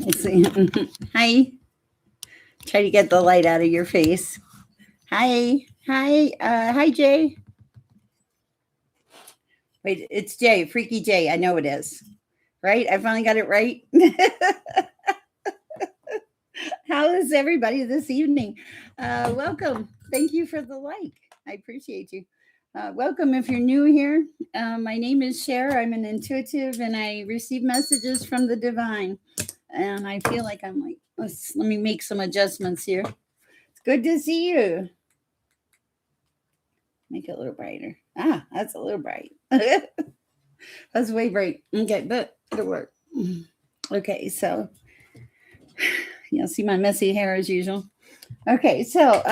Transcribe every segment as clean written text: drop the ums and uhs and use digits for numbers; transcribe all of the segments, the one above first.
Let's see. Hi. Try to get the light out of your face. Hi. Hi. Hi, Jay. Wait, it's Jay. Freaky Jay. I know it is. Right? I finally got it right. How is everybody this evening? Welcome. Thank you for the like. I appreciate you. Welcome if you're new here. My name is Sher. I'm an intuitive and I receive messages from the divine. And I feel like I'm like, let me make some adjustments here. It's good to see you. Make it a little brighter. Ah, that's a little bright. That's way bright. Okay, but it'll work. Okay, so you'll see my messy hair as usual. Okay, so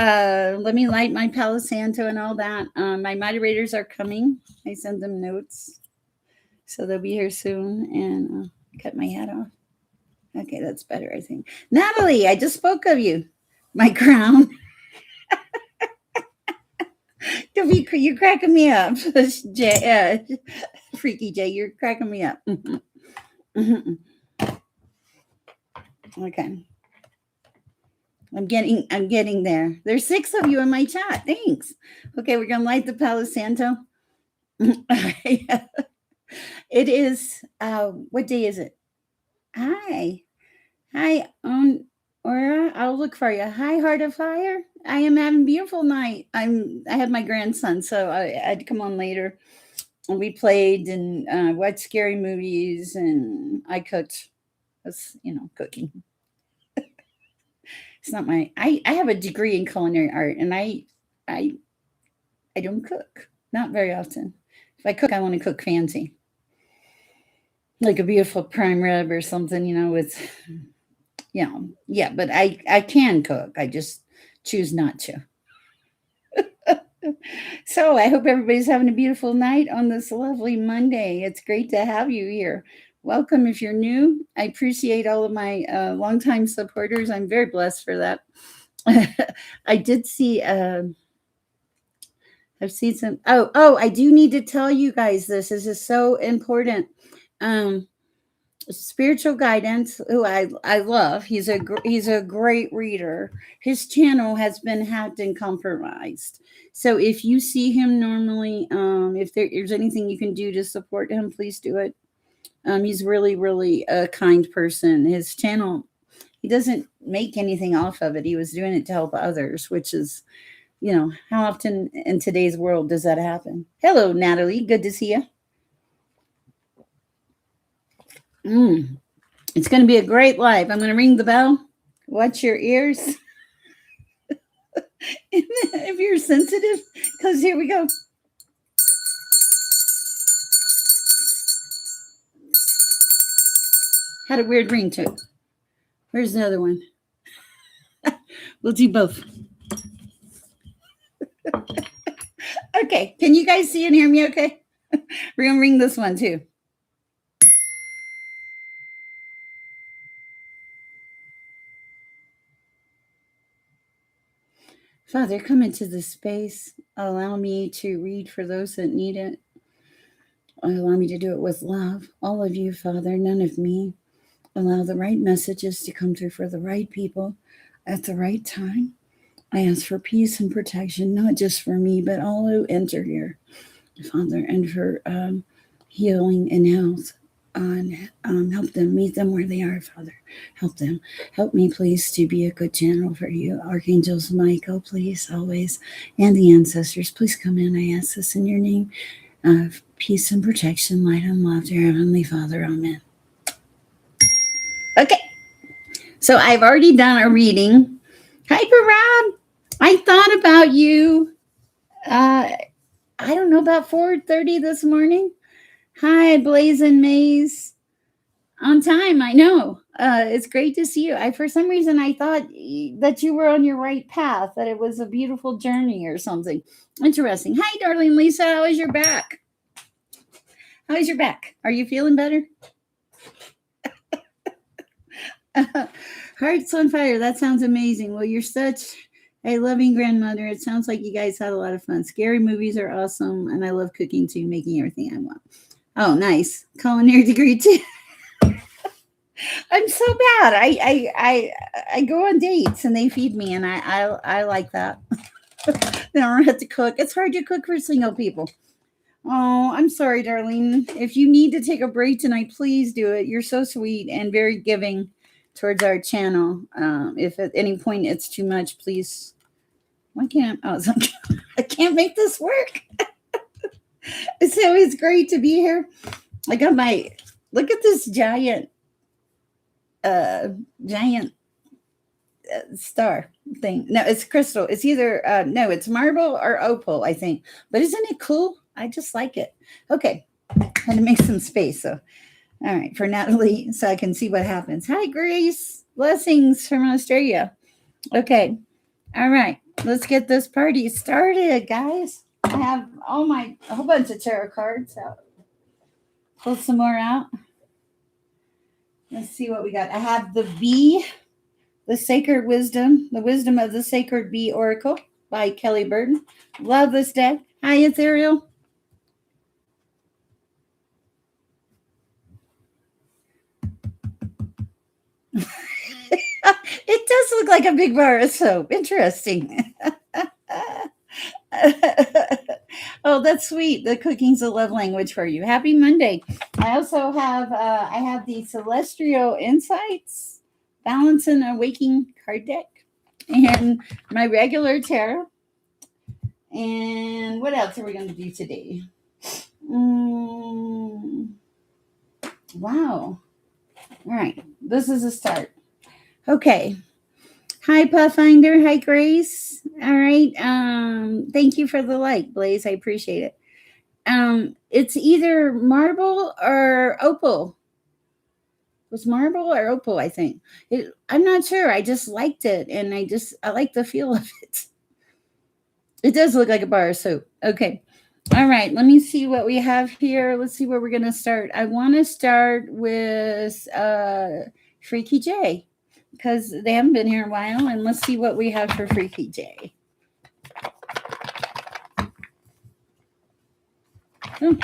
let me light my Palo Santo and all that. My moderators are coming. I send them notes. So they'll be here soon. And cut my hat off. Okay, that's better, I think. Natalie, I just spoke of you. My crown. You're cracking me up, Jay, Freaky Jay. You're cracking me up. Okay, I'm getting there. There's 6 of you in my chat. Thanks. Okay, we're gonna light the Palo Santo. It is. What day is it? Hi, Aura. I'll look for you. Hi, Heart of Fire. I am having a beautiful night. I have my grandson, so I'd come on later. And we played and watched scary movies, and I cooked. That's cooking. It's not my. I have a degree in culinary art, and I don't cook. Not very often. If I cook, I want to cook fancy, like a beautiful prime rib or something. With yeah. But I can cook. I just choose not to. So I hope everybody's having a beautiful night on this lovely Monday. It's great to have you here. Welcome if you're new. I appreciate all of my longtime supporters. I'm very blessed for that. I did see. I've seen some. I do need to tell you guys this. This is so important. Spiritual guidance, who I love. He's a great reader. His channel has been hacked and compromised. So if you see him normally, if there's anything you can do to support him, please do it. He's really, really a kind person. His channel, he doesn't make anything off of it. He was doing it to help others, which is, how often in today's world does that happen? Hello, Natalie. Good to see you. It's going to be a great live. I'm going to ring the bell. Watch your ears. If you're sensitive, because here we go. Had a weird ring to it. Where's the other one? We'll do both. Okay. Can you guys see and hear me okay? We're going to ring this one too. Father, come into this space. Allow me to read for those that need it. Allow me to do it with love. All of you, Father, none of me. Allow the right messages to come through for the right people at the right time. I ask for peace and protection, not just for me, but all who enter here, Father, and for healing and health. Help them, meet them where they are, Father. Help them. Help me, please, to be a good channel for you. Archangels, Michael, please, always, and the ancestors, please come in. I ask this in your name. Peace and protection, light and love, dear Heavenly Father. Amen. Okay. So I've already done a reading. Hi, Perab. I thought about you. I don't know, about 4:30 this morning. Hi, Blazing Maze. On time, I know. It's great to see you. For some reason, I thought that you were on your right path, that it was a beautiful journey or something. Interesting. Hi, darling Lisa. How is your back? How is your back? Are you feeling better? Hearts on fire. That sounds amazing. Well, you're such a loving grandmother. It sounds like you guys had a lot of fun. Scary movies are awesome, and I love cooking too, making everything I want. Oh, nice. Culinary degree too. I'm so bad. I go on dates and they feed me, and I like that. They don't have to cook. It's hard to cook for single people. Oh, I'm sorry, darling. If you need to take a break tonight, please do it. You're so sweet and very giving towards our channel. If at any point it's too much, please. Why can't I? Was like, I can't make this work. It's always great to be here. I got my look at this giant star thing. No, it's crystal. It's either no, it's marble or opal, I think. But isn't it cool? I just like it. Okay, had to make some space. So, all right, for Natalie, so I can see what happens. Hi, Grace. Blessings from Australia. Okay, all right. Let's get this party started, guys. I have a whole bunch of tarot cards out. Pull some more out. Let's see what we got. I have the bee, the sacred wisdom, the wisdom of the sacred bee oracle by Kelly Burton. Love this deck. Hi, Athereal. It does look like a big bar of soap. Interesting. Oh, that's sweet. The cooking's a love language for you. Happy Monday. I also have the Celestial Insights Balance and Awakening card deck and my regular tarot. And what else are we going to do today? Wow. All right. This is a start. Okay. Hi, Pathfinder. Hi, Grace. All right. Thank you for the like, Blaze. I appreciate it. It's either marble or opal. It was marble or opal, I think. I'm not sure. I just liked it, and I like the feel of it. It does look like a bar of soap. Okay. All right. Let me see what we have here. Let's see where we're going to start. I want to start with Freaky J, because they haven't been here in a while, and let's see what we have for Freaky J. Oh.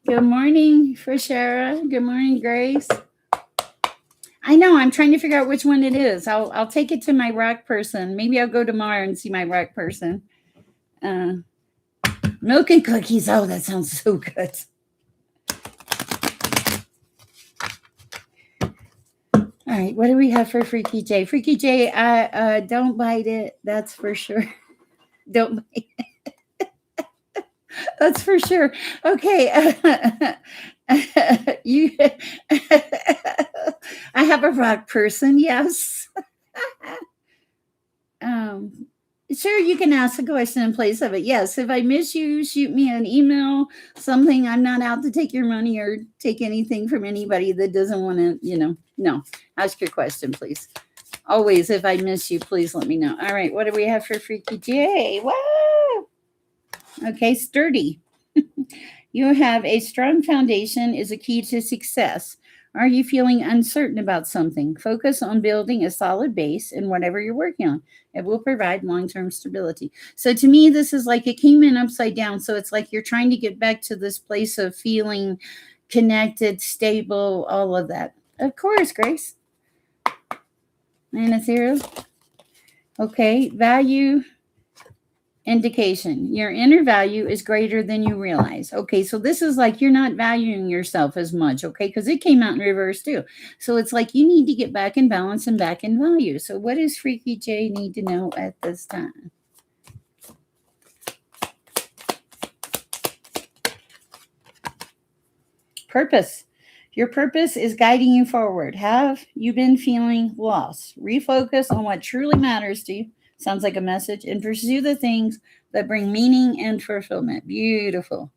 Good morning for Sherah. Good morning, Grace. I know. I'm trying to figure out which one it is. I'll take it to my rock person. Maybe I'll go tomorrow and see my rock person. Milk and cookies. Oh, that sounds so good. All right, what do we have for Freaky J? Freaky J, don't bite it. That's for sure. Don't bite it. That's for sure. Okay. I have a rock person, yes. Sure, you can ask a question in place of it. Yes, if I miss you, shoot me an email, something. I'm not out to take your money or take anything from anybody that doesn't want to, no. Ask your question, please. Always, if I miss you, please let me know. All right, what do we have for Freaky J? Whoa! Okay, sturdy. You have a strong foundation is a key to success. Are you feeling uncertain about something? Focus on building a solid base in whatever you're working on. It will provide long-term stability. So to me, this is like it came in upside down. So it's like you're trying to get back to this place of feeling connected, stable, all of that. Of course, Grace. And Athereal. Okay, value indication. Your inner value is greater than you realize. Okay, so this is like you're not valuing yourself as much, okay? Because it came out in reverse too. So it's like you need to get back in balance and back in value. So what does Freaky J need to know at this time? Purpose. Your purpose is guiding you forward. Have you been feeling lost? Refocus on what truly matters to you. Sounds like a message. And pursue the things that bring meaning and fulfillment. Beautiful.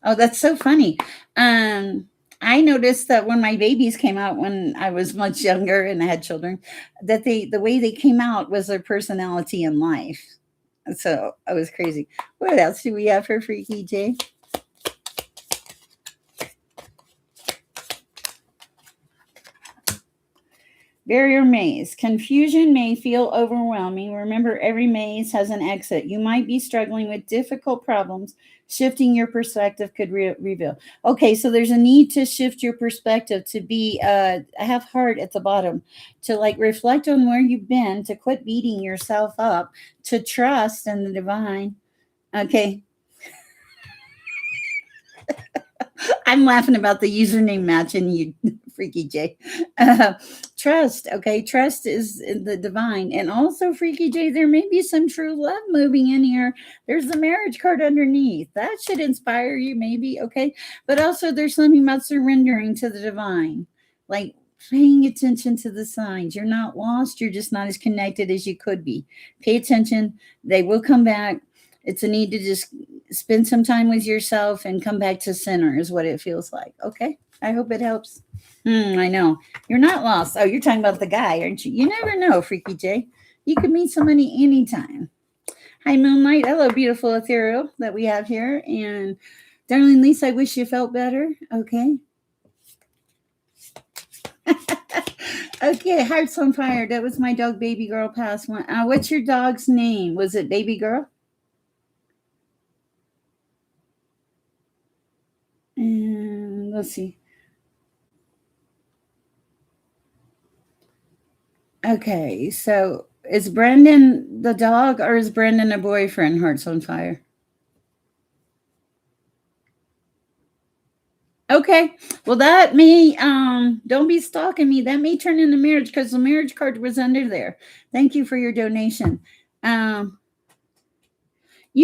Oh, that's so funny. I noticed that when my babies came out when I was much younger and I had children, that the way they came out was their personality in life. So I was crazy. What else do we have for Freaky J? Barrier maze. Confusion may feel overwhelming. Remember, every maze has an exit. You might be struggling with difficult problems. Shifting your perspective could reveal. Okay, so there's a need to shift your perspective, to be have heart at the bottom, to like reflect on where you've been, to quit beating yourself up, to trust in the divine. Okay, I'm laughing about the username matching you, Freaky J. Uh, Trust, okay? Trust is in the divine. And also, Freaky J, there may be some true love moving in here. There's the marriage card underneath. That should inspire you, maybe, okay? But also, there's something about surrendering to the divine, like paying attention to the signs. You're not lost, you're just not as connected as you could be. Pay attention, they will come back. It's a need to just spend some time with yourself and come back to center, is what it feels like. Okay. I hope it helps. I know. You're not lost. Oh, you're talking about the guy, aren't you? You never know, Freaky J. You could meet somebody anytime. Hi, Moonlight. Hello, beautiful Ethereal that we have here. And darling Lisa, I wish you felt better. Okay. Okay, Hearts on Fire. That was my dog, Baby Girl, passed one. What's your dog's name? Was it Baby Girl? And let's see. Okay, so is Brandon the dog or is Brandon a boyfriend? Hearts on Fire. Okay, well that may don't be stalking me. That may turn into marriage because the marriage card was under there. Thank you for your donation. You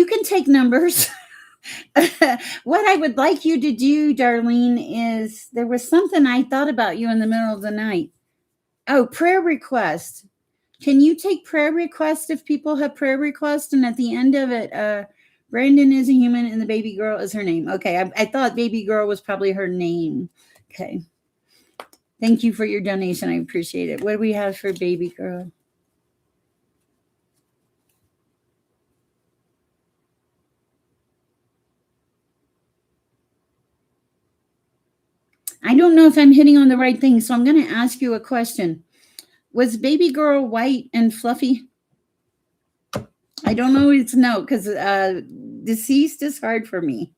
can take numbers. What I would like you to do, Darlene, is there was something I thought about you in the middle of the night. Oh, prayer request. Can you take prayer requests if people have prayer requests? And at the end of it, Brandon is a human and the baby girl is her name. Okay, I thought baby girl was probably her name. Okay. Thank you for your donation. I appreciate it. What do we have for baby girl? I don't know if I'm hitting on the right thing, so I'm going to ask you a question. Was baby girl white and fluffy? I don't always know because deceased is hard for me.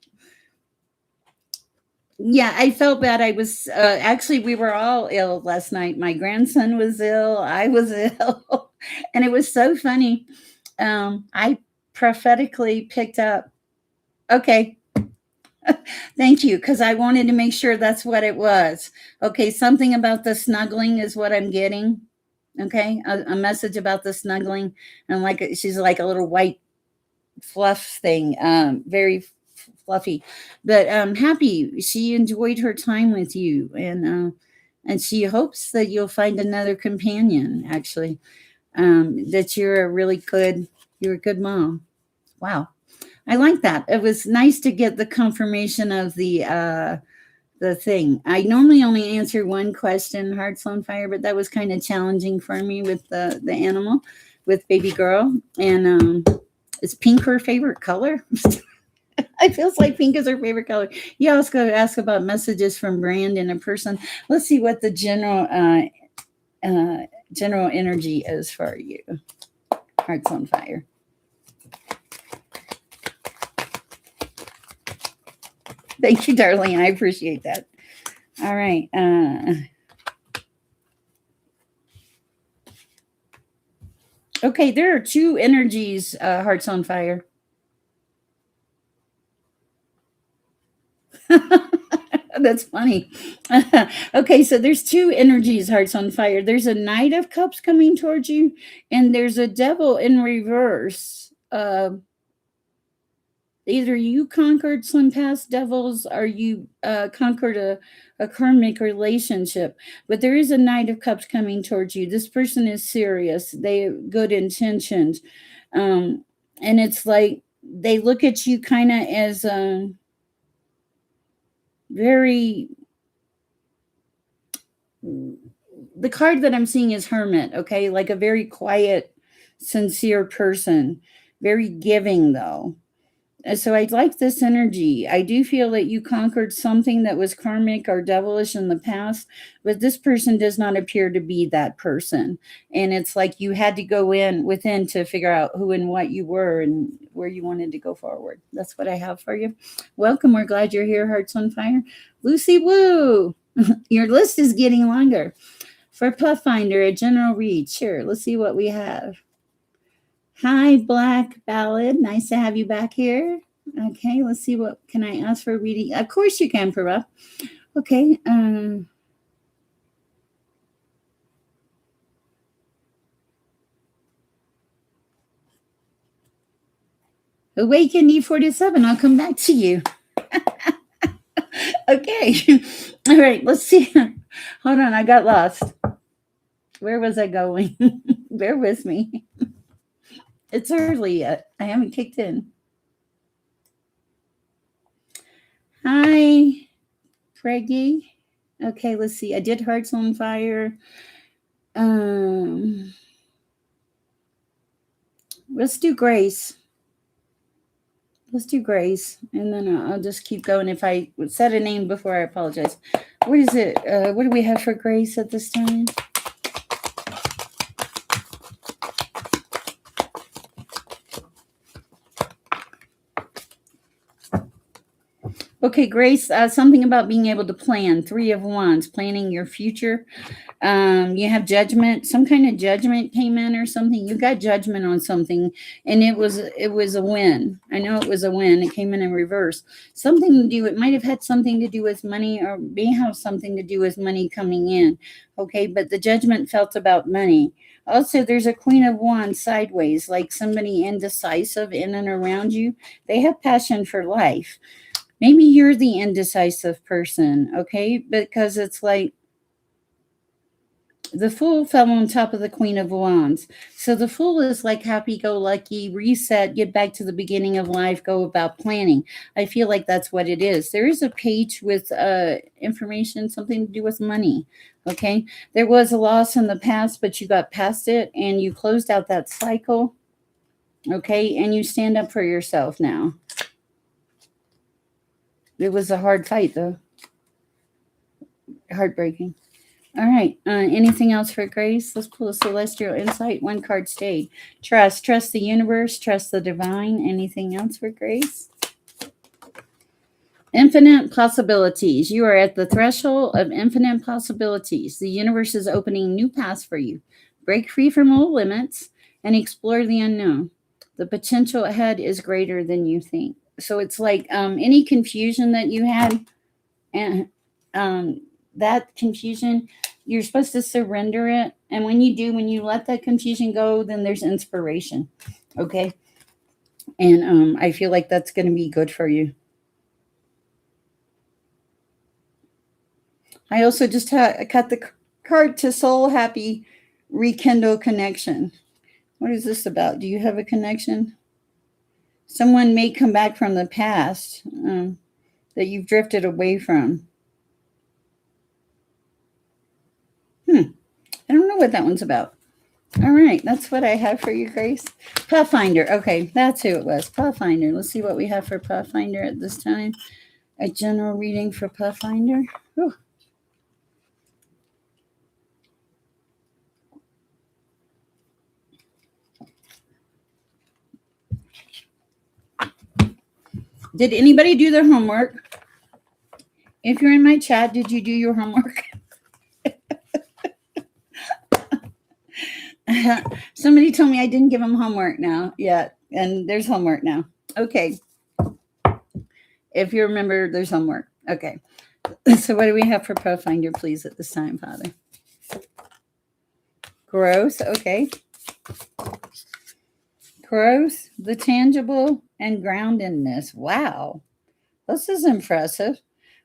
Yeah, I felt bad. I was actually, we were all ill last night. My grandson was ill. I was ill. And it was so funny. I prophetically picked up. Okay. Thank you. Because I wanted to make sure that's what it was. Okay. Something about the snuggling is what I'm getting. Okay. A message about the snuggling. And like, she's like a little white fluff thing. Very fluffy, but happy she enjoyed her time with you, and she hopes that you'll find another companion. Actually, that you're a good mom. Wow, I like that. It was nice to get the confirmation of the thing. I normally only answer one question, Hearts on Fire, but that was kind of challenging for me with the animal, with baby girl. And is pink her favorite color? It feels like pink is her favorite color. You also got to ask about messages from Brandon, a person. Let's see what the general energy is for you. Hearts on Fire. Thank you, darling. I appreciate that. All right. Okay, there are two energies, Hearts on Fire. That's funny. Okay, so there's two energies, Hearts on Fire. There's a Knight of Cups coming towards you, and there's a Devil in reverse. Either you conquered some past devils or you conquered a karmic relationship. But there is a Knight of Cups coming towards you. This person is serious. They have good intentions. And it's like they look at you kind of as very. The card that I'm seeing is Hermit, okay? Like a very quiet, sincere person. Very giving, though. So I like this energy. I do feel that you conquered something that was karmic or devilish in the past, but this person does not appear to be that person. And it's like you had to go in within to figure out who and what you were and where you wanted to go forward. That's what I have for you. Welcome. We're glad you're here. Hearts on fire. Lucy Woo. Your list is getting longer. For Pathfinder, a general read. Sure. Let's see what we have. Hi, Black Ballad. Nice to have you back here. Okay, let's see, what can I ask for a reading? Of course you can, Perab. Okay. Awaken E47. I'll come back to you. Okay. All right, let's see. Hold on, I got lost. Where was I going? Bear with me. It's early yet. I haven't kicked in. Hi, Craigie. Okay, let's see. I did Hearts on Fire. Let's do Grace. Let's do Grace, and then I'll just keep going. If I said a name before, I apologize. What is it? What do we have for Grace at this time? Okay, Grace, something about being able to plan. 3 of Wands, planning your future. You have judgment. Some kind of judgment came in or something. You got judgment on something, and it was a win. I know it was a win. It came in reverse. Something to do. It might have had something to do with money, or may have something to do with money coming in. Okay, but the judgment felt about money. Also, there's a Queen of Wands sideways, like somebody indecisive in and around you. They have passion for life. Maybe you're the indecisive person, okay? Because it's like the Fool fell on top of the Queen of Wands. So the Fool is like happy-go-lucky, reset, get back to the beginning of life, go about planning. I feel like that's what it is. There is a page with information, something to do with money, okay? There was a loss in the past, but you got past it, and you closed out that cycle, okay? And you stand up for yourself now. It was a hard fight, though. Heartbreaking. All right. Anything else for Grace? Let's pull a celestial insight. 1 card stayed. Trust. Trust the universe. Trust the divine. Anything else for Grace? Infinite possibilities. You are at the threshold of infinite possibilities. The universe is opening new paths for you. Break free from old limits and explore the unknown. The potential ahead is greater than you think. So it's like any confusion that you had, and that confusion, you're supposed to surrender it. And when you do, when you let that confusion go, then there's inspiration. Okay. And I feel like that's going to be good for you. I also just cut the card to Soul Happy Rekindle Connection. What is this about? Do you have a connection? Someone may come back from the past that you've drifted away from. I don't know what that one's about. All right, that's what I have for you, Grace. Pathfinder. Okay, that's who it was. Pathfinder. Let's see what we have for Pathfinder at this time. A general reading for Pathfinder. Whew. Did anybody do their homework? If you're in my chat, did you do your homework? Somebody told me I didn't give them homework now yet, and there's homework now. Okay. If you remember, there's homework. Okay. So what do we have for Pathfinder, please, at this time, Father? Growth. Okay. Growth, the tangible, and groundedness. Wow. This is impressive.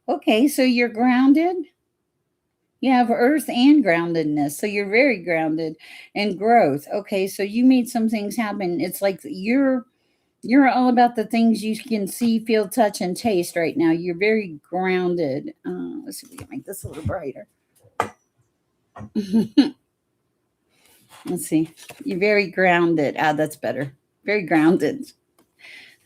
Okay, so you're grounded. You have earth and groundedness. So you're very grounded, and growth. Okay, so you made some things happen. It's like you're all about the things you can see, feel, touch, and taste right now. You're very grounded. Let's see if we can make this a little brighter. Let's see. You're very grounded. That's better. Very grounded.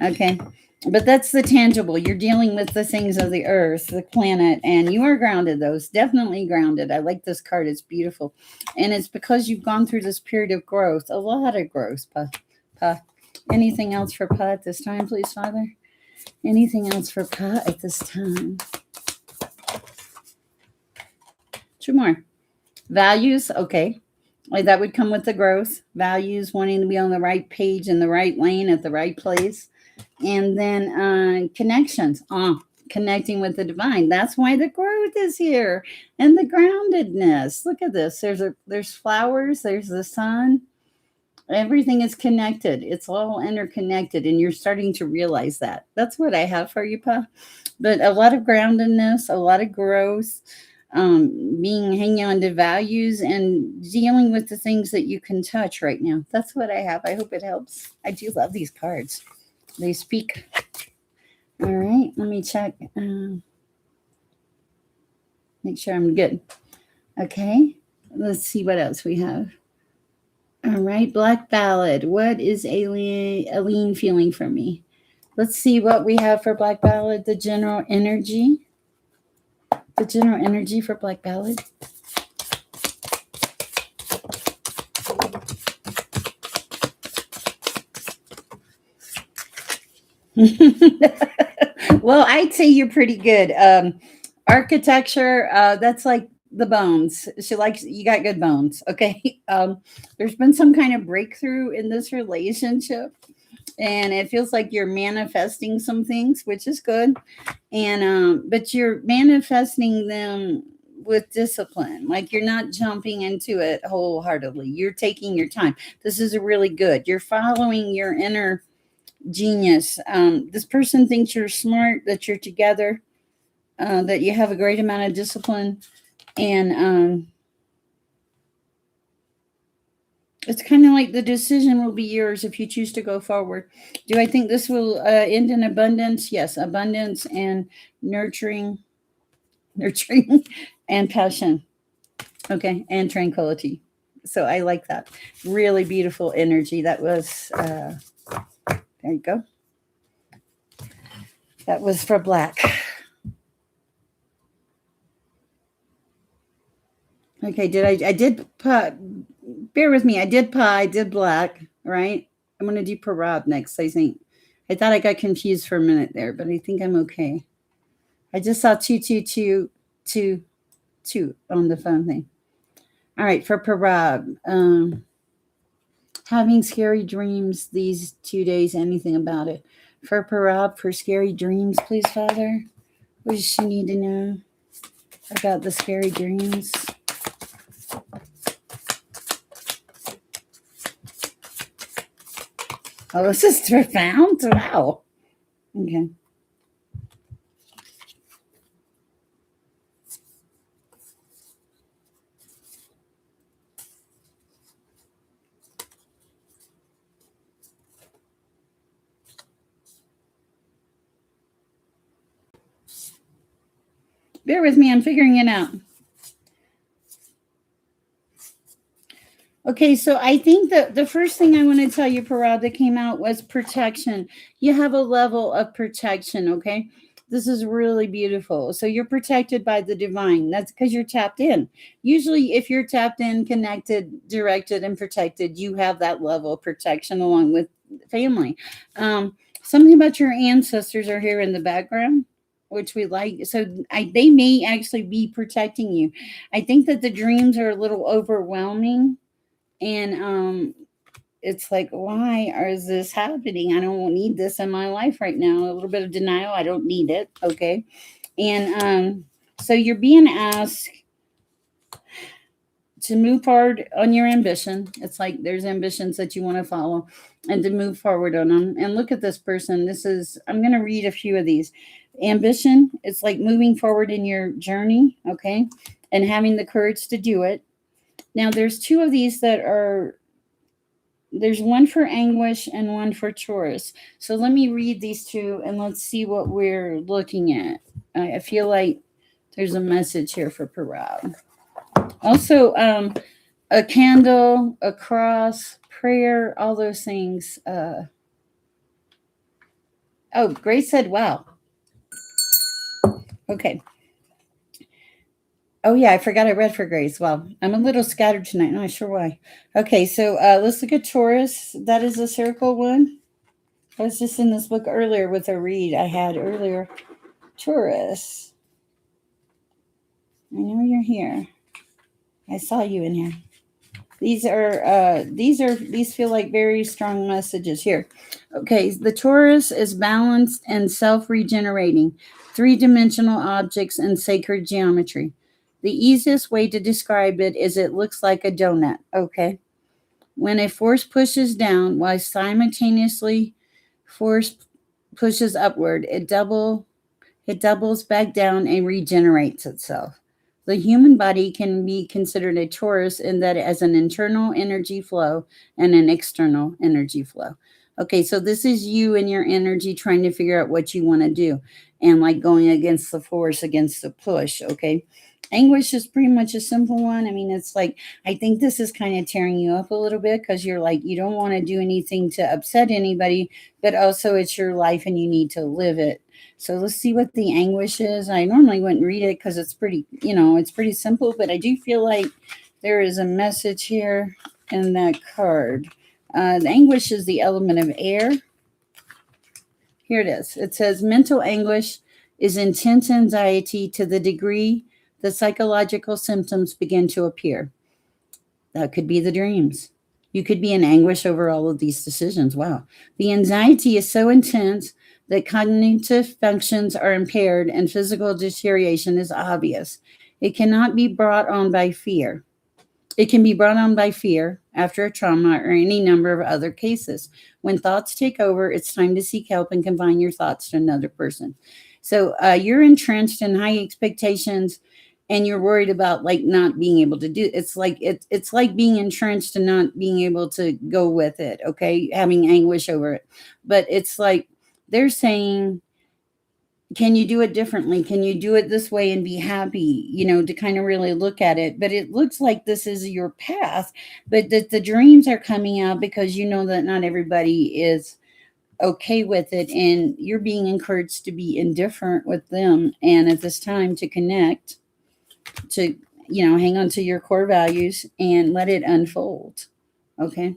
Okay. But that's the tangible. You're dealing with the things of the earth, the planet, and you are grounded. Those definitely grounded. I like this card. It's beautiful, and it's because you've gone through this period of growth, a lot of growth. Pa. Anything else for Pa at this time, please, Father? Anything else for Pa at this time? Two more. Values, okay. Like that would come with the growth. Values, wanting to be on the right page in the right lane at the right place. And then connections. Connecting with the divine. That's why the growth is here. And the groundedness. Look at this. There's flowers, there's the sun. Everything is connected. It's all interconnected, and you're starting to realize that. That's what I have for you, Pa. But a lot of groundedness, a lot of growth, being hanging on to values and dealing with the things that you can touch right now. That's what I have. I hope it helps. I do love these cards. They speak. All right, let me check. Make sure I'm good. Okay, let's see what else we have. All right, Black Ballad. What is Aline feeling for me? Let's see what we have for Black Ballad. The general energy. The general energy for Black Ballad. Well, I'd say you're pretty good. Architecture, that's like the bones. She likes, you got good bones. Okay. There's been some kind of breakthrough in this relationship, and it feels like you're manifesting some things, which is good. And but you're manifesting them with discipline. Like you're not jumping into it wholeheartedly. You're taking your time. This is really good. You're following your inner genius. This person thinks you're smart, that you're together, that you have a great amount of discipline, and it's kind of like the decision will be yours if you choose to go forward. Do I think this will end in abundance? Yes, abundance and nurturing, nurturing, and passion. Okay, and tranquility. So I like that. Really beautiful energy. That was there. You go. That was for Black. Okay, I did bear with me. I did Black, right? I'm gonna do Perab next, I think. I thought I got confused for a minute there, but I think I'm okay. I just saw 22222 on the phone thing. All right, for Perab. Having scary dreams these 2 days, anything about it. For Perab, for scary dreams, please, Father. What does she need to know about the scary dreams? Oh, this is profound. Wow. Okay. Bear with me. I'm figuring it out. Okay, so I think that the first thing I want to tell you, Parad, that came out was protection. You have a level of protection, okay? This is really beautiful. So you're protected by the divine. That's because you're tapped in. Usually, if you're tapped in, connected, directed, and protected, you have that level of protection along with family. Something about your ancestors are here in the background, which we like. So they may actually be protecting you. I think that the dreams are a little overwhelming, and it's like, why is this happening? I don't need this in my life right now. A little bit of denial. I don't need it. Okay. And so you're being asked to move forward on your ambition. It's like there's ambitions that you want to follow and to move forward on them. And look at this person. This is, I'm going to read a few of these. Ambition, it's like moving forward in your journey. Okay. And having the courage to do it. Now, there's two of these that are, there's one for anguish and one for Taurus. So let me read these two and let's see what we're looking at. I feel like there's a message here for Perab. Also, a candle, a cross, prayer, all those things. Oh, Grace said, wow. Okay. Oh, yeah, I forgot I read for Grace. Well, I'm a little scattered tonight. Not sure why. Okay, so let's look at Taurus. That is a circle one. I was just in this book earlier with a read I had earlier. Taurus. I know you're here. I saw you in here. These feel like very strong messages here. Okay, the Taurus is balanced and self-regenerating, three-dimensional objects and sacred geometry. The easiest way to describe it is it looks like a donut. Okay, when a force pushes down while simultaneously force pushes upward, it doubles back down and regenerates itself. The human body can be considered a torus in that it has an internal energy flow and an external energy flow. Okay, so this is you and your energy trying to figure out what you want to do and like going against the force, against the push. Okay, anguish is pretty much a simple one. I mean, it's like, I think this is kind of tearing you up a little bit because you're like, you don't want to do anything to upset anybody, but also it's your life and you need to live it. So let's see what the anguish is. I normally wouldn't read it because it's pretty, it's pretty simple, but I do feel like there is a message here in that card. The anguish is the element of air. Here it is. It says mental anguish is intense anxiety to the degree the psychological symptoms begin to appear. That could be the dreams. You could be in anguish over all of these decisions. Wow. The anxiety is so intense that cognitive functions are impaired and physical deterioration is obvious. It cannot be brought on by fear. It can be brought on by fear after a trauma or any number of other cases. When thoughts take over, it's time to seek help and confine your thoughts to another person. So you're entrenched in high expectations and you're worried about like not being able to do it's like being entrenched and not being able to go with it. Okay, having anguish over it, but it's like they're saying, can you do it differently? Can you do it this way and be happy? To kind of really look at it. But it looks like this is your path, but that the dreams are coming out because you know that not everybody is okay with it, and you're being encouraged to be indifferent with them, and at this time to connect, to hang on to your core values and let it unfold. Okay,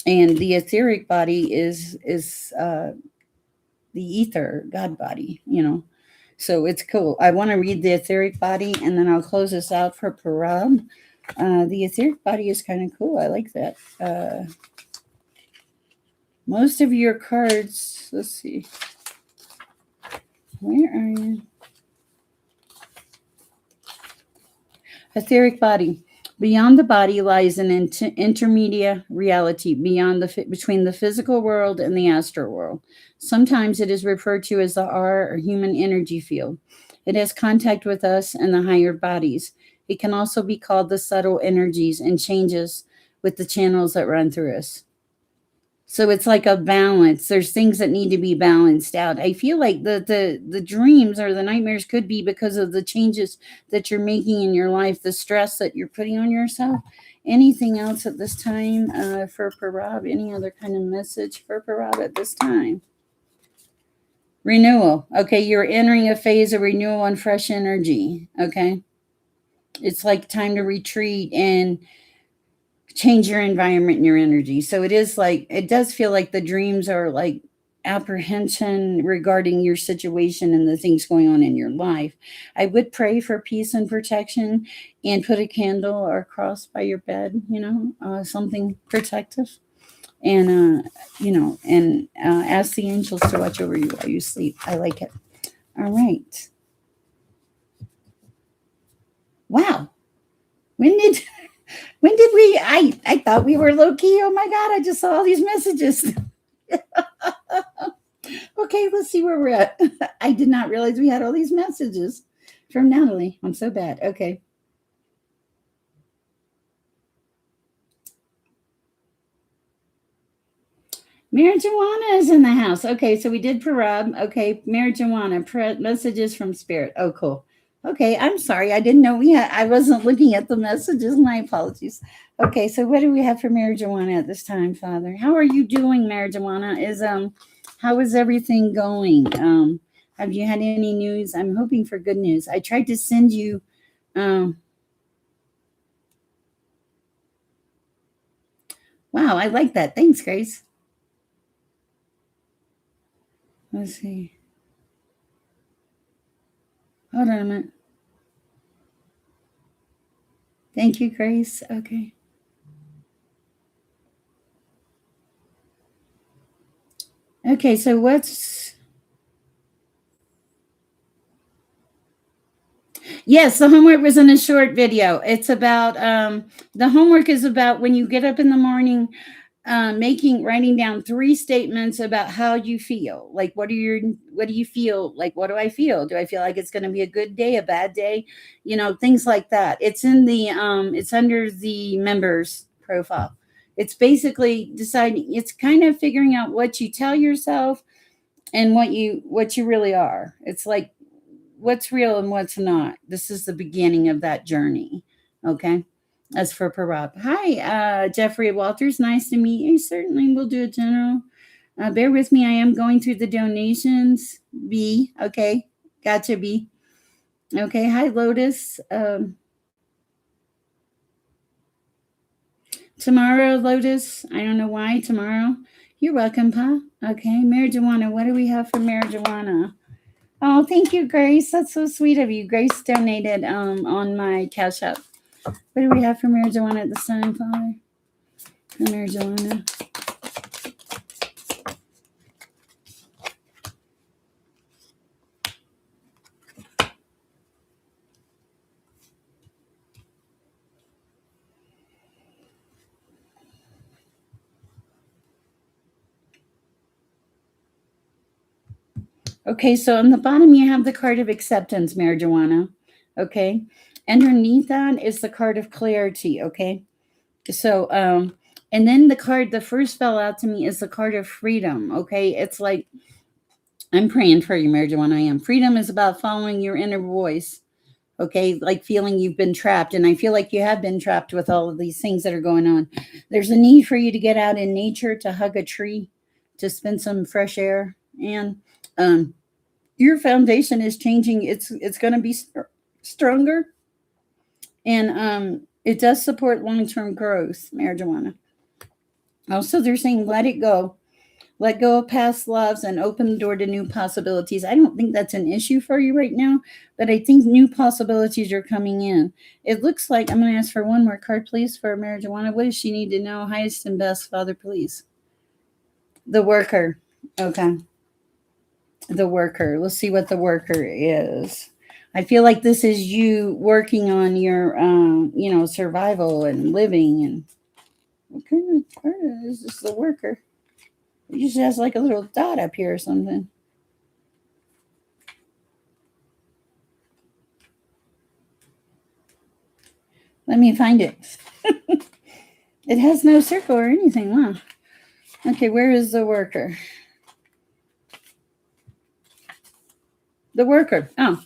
and the etheric body is the ether God body, so it's cool. I want to read the etheric body and then I'll close this out for Perab. The etheric body is kind of cool. I like that. Most of your cards, let's see, where are you? Etheric body. Beyond the body lies an intermediate reality between the physical world and the astral world. Sometimes it is referred to as the aura or human energy field. It has contact with us and the higher bodies. It can also be called the subtle energies and changes with the channels that run through us. So it's like a balance. There's things that need to be balanced out. I feel like the dreams or the nightmares could be because of the changes that you're making in your life, the stress that you're putting on yourself. Anything else at this time for Perab? Any other kind of message for Perab at this time? Renewal. Okay, you're entering a phase of renewal and fresh energy. Okay. It's like time to retreat and change your environment and your energy. So it does feel like the dreams are like apprehension regarding your situation and the things going on in your life. I would pray for peace and protection and put a candle or a cross by your bed, something protective. And, ask the angels to watch over you while you sleep. I like it. All right. Wow. When did we, I thought we were low key. Oh my God, I just saw all these messages. Okay, let's see where we're at. I did not realize we had all these messages from Natalie. I'm so bad. Okay. Marijana is in the house. Okay, so we did Perab. Okay, Marijana, messages from Spirit. Oh, cool. Okay, I'm sorry. I didn't know I wasn't looking at the messages. My apologies. Okay, so what do we have for Marijana at this time, Father? How are you doing, Marijana? How is everything going? Have you had any news? I'm hoping for good news. I tried to send you. Um, wow, I like that. Thanks, Grace. Let's see. Hold on a minute. Thank you, Grace. Okay. Okay, so what's. Yes, the homework was in a short video. It's about the homework is about when you get up in the morning, writing down 3 statements about how you feel. Like, what do you feel? Like, what do I feel? Do I feel like it's going to be a good day, a bad day? Things like that. It's in the it's under the members profile. It's basically deciding. It's kind of figuring out what you tell yourself and what you really are. It's like what's real and what's not. This is the beginning of that journey. Okay. As for Perab. Hi, Jeffrey Walters. Nice to meet you. Certainly we'll do a general. Bear with me. I am going through the donations. B. Okay. Gotcha, B. Okay. Hi, Lotus. Tomorrow, Lotus. I don't know why. Tomorrow. You're welcome, Pa. Okay. Marijuana. What do we have for marijuana? Oh, thank you, Grace. That's so sweet of you. Grace donated on my Cash App. What do we have for marijuana at this time, Father? For marijuana. Okay, so on the bottom you have the card of acceptance, marijuana. Okay. Underneath that is the card of clarity. Okay. So and then the first fell out to me is the card of freedom. Okay. It's like I'm praying for you, marijuana. I am. Freedom is about following your inner voice. Okay, like feeling you've been trapped, and I feel like you have been trapped with all of these things that are going on. There's a need for you to get out in nature, to hug a tree, to spend some fresh air, and your foundation is changing. It's going to be stronger, and it does support long-term growth, marijuana. Also, they're saying let go of past loves and open the door to new possibilities. I don't think that's an issue for you right now, but I think new possibilities are coming in. It looks like I'm going to ask for one more card, please, for marijuana. What does she need to know? Highest and best, Father, please. The worker. Okay. The worker. Let's see what the worker is. I feel like this is you working on your, survival and living. And what kind of card is this? The worker. It usually has like a little dot up here or something. Let me find it. It has no circle or anything. Wow. Okay, where is the worker? The worker. Oh,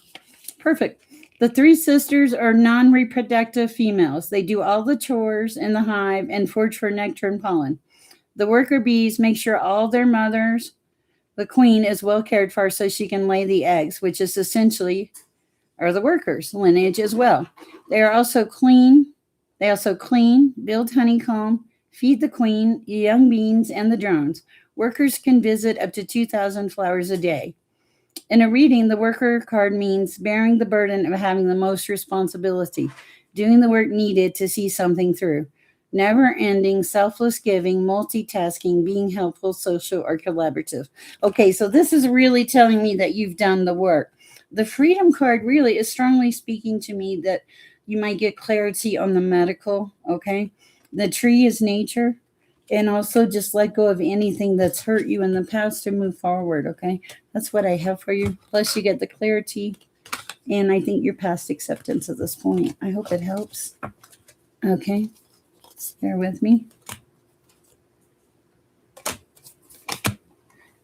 perfect. The 3 sisters are non-reproductive females. They do all the chores in the hive and forage for nectar and pollen. The worker bees make sure all their mothers, the queen, is well cared for so she can lay the eggs, which is essentially are the workers' lineage as well. They also clean, build honeycomb, feed the queen, young bees, and the drones. Workers can visit up to 2,000 flowers a day. In a reading, the worker card means bearing the burden of having the most responsibility, doing the work needed to see something through. Never ending, selfless giving, multitasking, being helpful, social, or collaborative. Okay, so this is really telling me that you've done the work. The freedom card really is strongly speaking to me that you might get clarity on the medical. Okay. The tree is nature. And also just let go of anything that's hurt you in the past to move forward. Okay. That's what I have for you. Plus, you get the clarity. And I think you're past acceptance at this point. I hope it helps. Okay. Bear with me.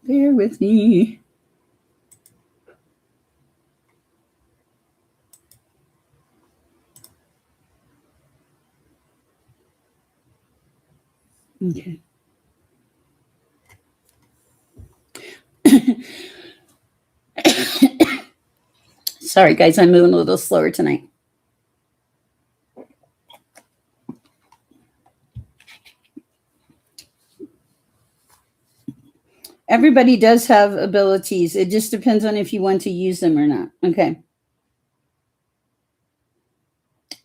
Bear with me. Okay. Sorry, guys, I'm moving a little slower tonight. Everybody does have abilities. It just depends on if you want to use them or not. Okay.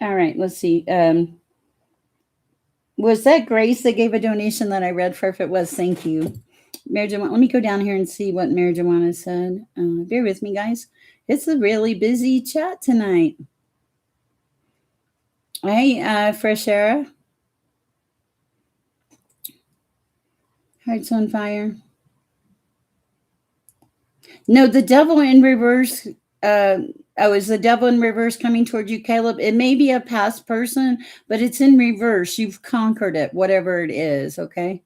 All right, let's see. Was that Grace that gave a donation that I read for? If it was, thank you. Marijana, let me go down here and see what Marijana said. Bear with me, guys. It's a really busy chat tonight. Hey, for Sherah. Hearts on fire. No, the devil in reverse. Is the devil in reverse coming toward you, Caleb? It may be a past person, but it's in reverse. You've conquered it, whatever it is, okay?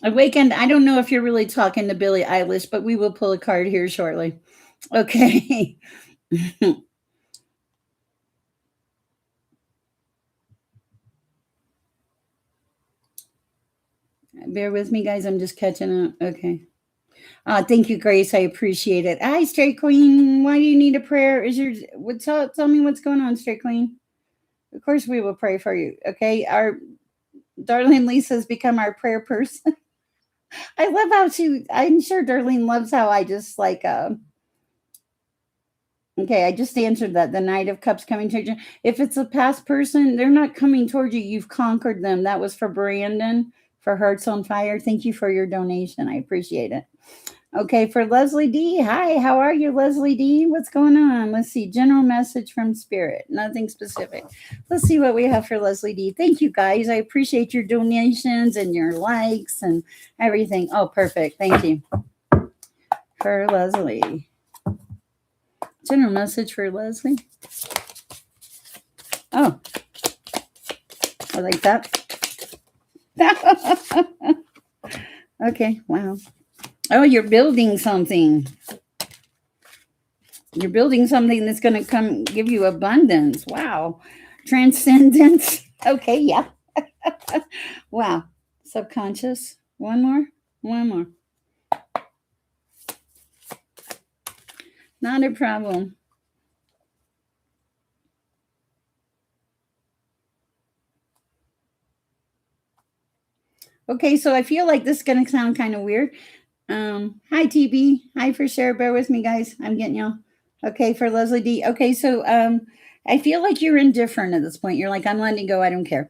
Awakened, I don't know if you're really talking to Billie Eilish, but we will pull a card here shortly. Okay. Bear with me, guys. I'm just catching up. Okay. Thank you, Grace. I appreciate it. Hi, Straight Queen. Why do you need a prayer? Tell me what's going on, Straight Queen? Of course, we will pray for you. Okay. Our Darlene Lisa's become our prayer person. I love how I'm sure Darlene loves how I just like, okay, I just answered that. The Knight of Cups coming towards you. If it's a past person, they're not coming toward you. You've conquered them. That was for Brandon, for Hearts on Fire. Thank you for your donation. I appreciate it. Okay, for Leslie D. Hi, how are you, Leslie D? What's going on? Let's see. General message from Spirit. Nothing specific. Let's see what we have for Leslie D. Thank you, guys. I appreciate your donations and your likes and everything. Oh, perfect. Thank you. For Leslie. General message for Leslie. Oh, I like that. Okay, wow. Oh, you're building something. You're building something that's going to come give you abundance. Wow. Transcendence. Okay, yeah. Wow. Subconscious. One more. Not a problem. Okay, so I feel like this is going to sound kind of weird. Hi, TB. Hi, for Sher. Bear with me, guys. I'm getting y'all. Okay, for Leslie D. Okay, so I feel like you're indifferent at this point. You're like, I'm letting go. I don't care.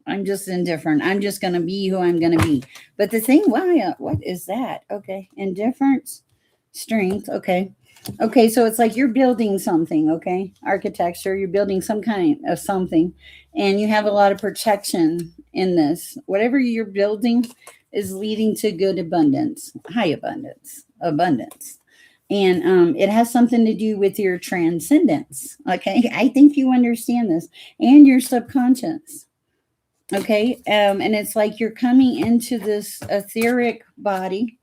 I'm just indifferent. I'm just going to be who I'm going to be. But the thing, what is that? Okay, indifference, strength. Okay. Okay, so it's like you're building something, okay? Architecture, you're building some kind of something, and you have a lot of protection in this. Whatever you're building is leading to good abundance, high abundance. And it has something to do with your transcendence, okay? I think you understand this, and your subconscious, okay? And it's like you're coming into this etheric body,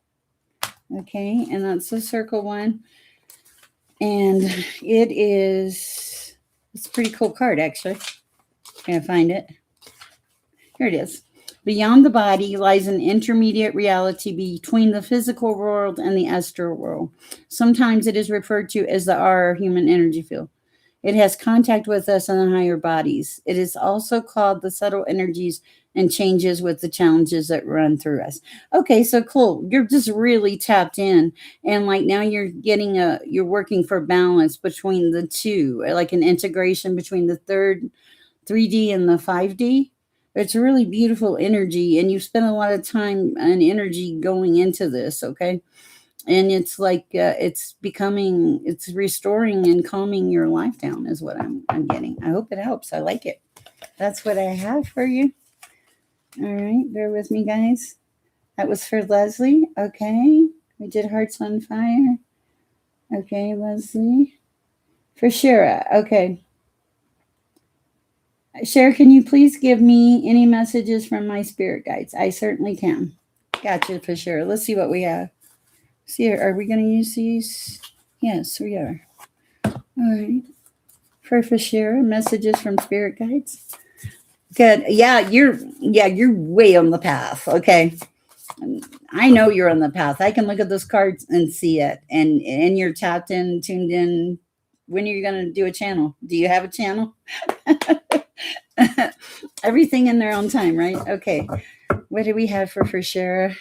okay? And that's the circle one. And it's a pretty cool card, actually. Can I find it? Here it is. Beyond the body lies an intermediate reality between the physical world and the astral world. Sometimes it is referred to as the aura, human energy field. It has contact with us in the higher bodies. It is also called the subtle energies and changes with the challenges that run through us. Okay, so cool. You're just really tapped in. And like now you're working for balance between the two, like an integration between the 3D and the 5D. It's a really beautiful energy. And you spend a lot of time and energy going into this, okay? And it's like it's restoring and calming your life down is what I'm getting. I hope it helps. I like it. That's what I have for you. All right, bear with me, guys. That was for Leslie. Okay, we did Hearts on Fire. Okay, Leslie. For Sherah. Okay. Sher, can you please give me any messages from my spirit guides? I certainly can. Gotcha, for sure. Let's see what we have. See, are we going to use these? Yes, we are. All right. for Sherah, messages from spirit guides. Good. Yeah, you're way on the path. Okay. I know you're on the path. I can look at those cards and see it. And you're tapped in, tuned in. When are you going to do a channel? Do you have a channel? Everything in their own time, right? Okay. What do we have for Sherah?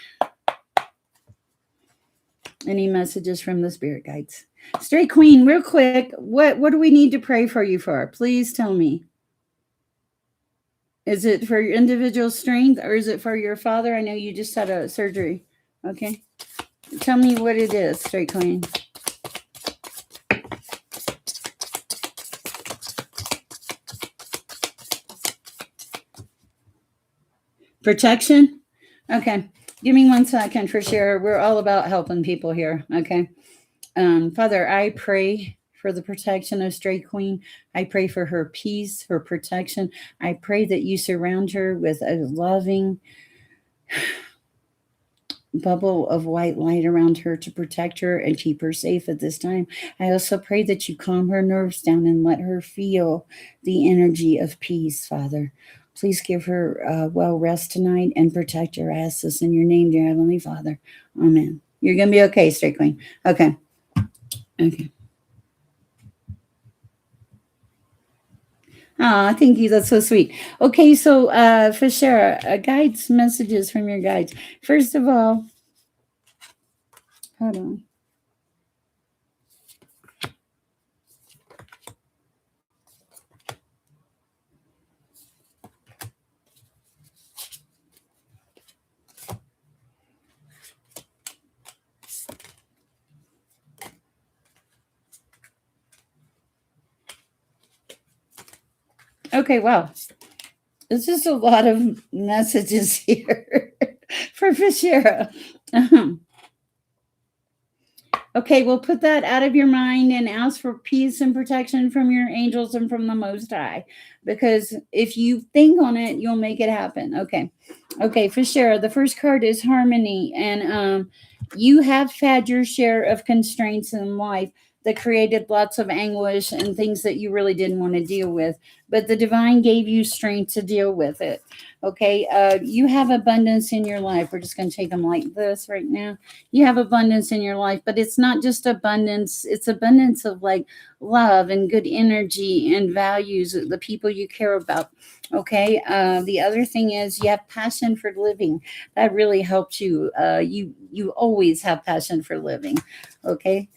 Any messages from the spirit guides? Straight Queen, real quick, what do we need to pray for you for? Please tell me. Is it for your individual strength or is it for your father? I know you just had a surgery. Okay. Tell me what it is, Straight Queen. Protection? Okay. Give me 1 second for Sherah. We're all about helping people here. Okay. Father, I pray for the protection of Straight Queen. I pray for her peace, her protection. I pray that you surround her with a loving bubble of white light around her to protect her and keep her safe at this time. I also pray that you calm her nerves down and let her feel the energy of peace, Father. Please give her well rest tonight and protect her. I ask this in your name, dear Heavenly Father. Amen. You're going to be okay, Straight Queen. Okay. Okay. Ah, thank you. That's so sweet. Okay, so for Sherah, guides, messages from your guides. First of all, hold on. Okay, wow. It's just a lot of messages here for Sherah. Okay, we'll put that out of your mind and ask for peace and protection from your angels and from the Most High. Because if you think on it, you'll make it happen. Okay, for Sherah, the first card is harmony. And you have had your share of constraints in life that created lots of anguish and things that you really didn't want to deal with. But the divine gave you strength to deal with it. Okay, you have abundance in your life. We're just going to take them like this right now. You have abundance in your life, but it's not just abundance. It's abundance of like love and good energy and values, the people you care about. Okay, the other thing is you have passion for living. That really helps you. You always have passion for living. Okay.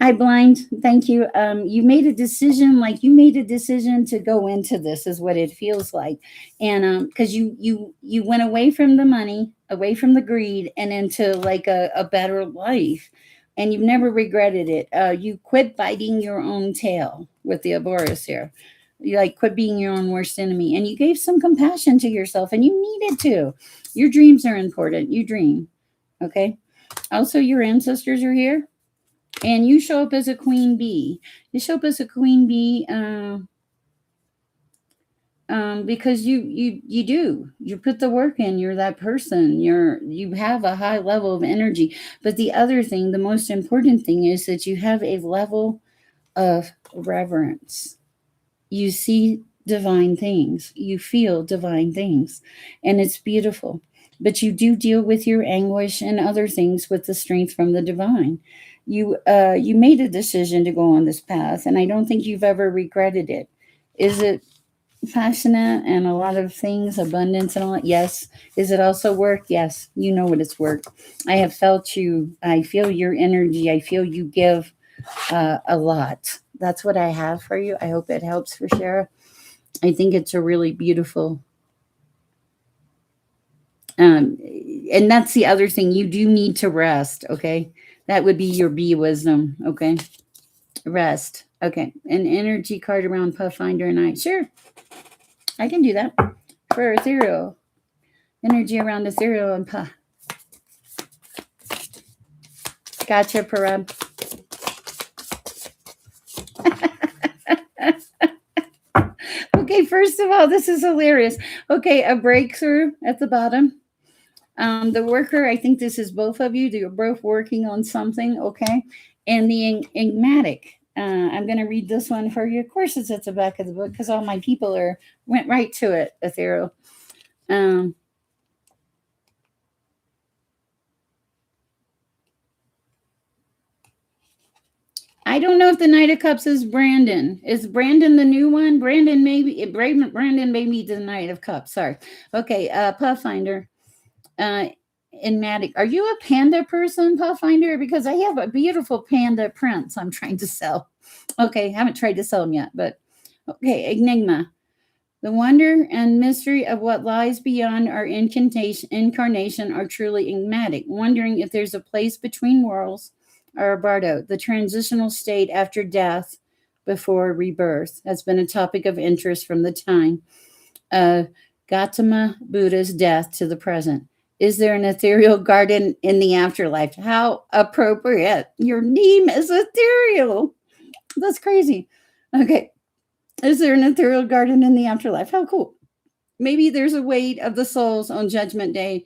Hi, Blind. Thank you. You made a decision, to go into this, is what it feels like, and because you went away from the money, away from the greed, and into like a better life, and you've never regretted it. You quit biting your own tail with the Aboris here. You like quit being your own worst enemy, and you gave some compassion to yourself, and you needed to. Your dreams are important. You dream, okay? Also, your ancestors are here. And you show up as a queen bee. You show up as a queen bee because you do. You put the work in. You're that person. You have a high level of energy. But the other thing, the most important thing, is that you have a level of reverence. You see divine things. You feel divine things, and it's beautiful. But you do deal with your anguish and other things with the strength from the divine. You made a decision to go on this path, and I don't think you've ever regretted it. Is it passionate and a lot of things, abundance and all that? Yes. Is it also work? Yes. You know what it's work. I have felt you. I feel your energy. I feel you give a lot. That's what I have for you. I hope it helps for Sherah. I think it's a really beautiful. And that's the other thing. You do need to rest. Okay. That would be your bee wisdom. Okay. Rest. Okay. An energy card around Pathfinder and I. Sure. I can do that. For Athereal. Energy around Athereal and Pa. Gotcha, Perab. Okay, first of all, this is hilarious. Okay, a breakthrough at the bottom. The worker, I think this is both of you. You're both working on something, okay? And the enigmatic. I'm going to read this one for you. Of course, it's at the back of the book because all my people went right to it, Athereal. I don't know if the Knight of Cups is Brandon. Is Brandon the new one? Brandon maybe the Knight of Cups. Sorry. Okay, Pathfinder. In Matic. Are you a panda person, Pathfinder? Because I have a beautiful panda prince I'm trying to sell. Okay, haven't tried to sell them yet, but okay, Enigma. The wonder and mystery of what lies beyond our incarnation are truly enigmatic, wondering if there's a place between worlds or bardo, the transitional state after death before rebirth, has been a topic of interest from the time of Gautama Buddha's death to the present. Is there an ethereal garden in the afterlife? How appropriate. Your name is Athereal. That's crazy. Okay. Is there an ethereal garden in the afterlife? How cool. Maybe there's a weight of the souls on Judgment Day,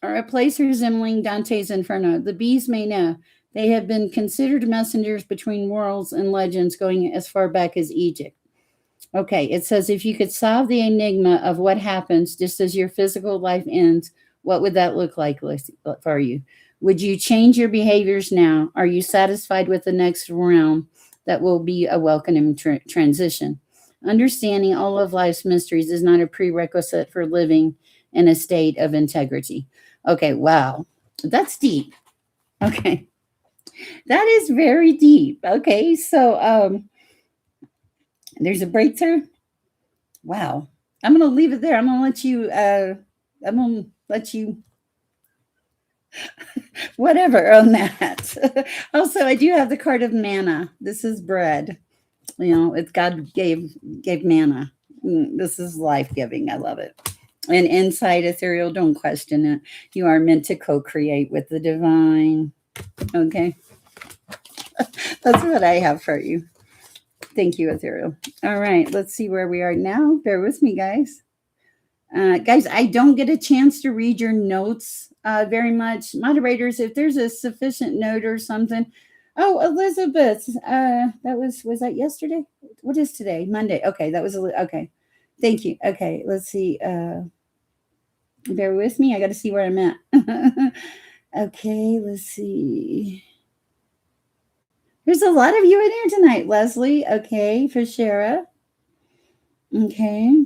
or a place resembling Dante's Inferno. The bees may know. They have been considered messengers between worlds and legends going as far back as Egypt. Okay, it says if you could solve the enigma of what happens just as your physical life ends, what would that look like for you? Would you change your behaviors now? Are you satisfied with the next realm that will be a welcoming transition? Understanding all of life's mysteries is not a prerequisite for living in a state of integrity. Okay, wow. That's deep. Okay. That is very deep. Okay, so there's a breakthrough. Wow. I'm going to leave it there. I'm going to let you whatever on that. Also, I do have the card of manna. This is bread. You know, it's God gave manna. This is life-giving. I love it. And inside Ethereal, don't question it. You are meant to co-create with the divine. Okay. That's what I have for you. Thank you, Athereal. All right, let's see where we are now. Bear with me, guys. Guys, I don't get a chance to read your notes very much. Moderators, if there's a sufficient note or something. Oh, Elizabeth, was that yesterday? What is today? Monday. Okay, that was okay. Thank you. Okay, let's see. Bear with me. I got to see where I'm at. Okay, let's see. There's a lot of you in here tonight, Leslie. Okay, for Sherah. Okay.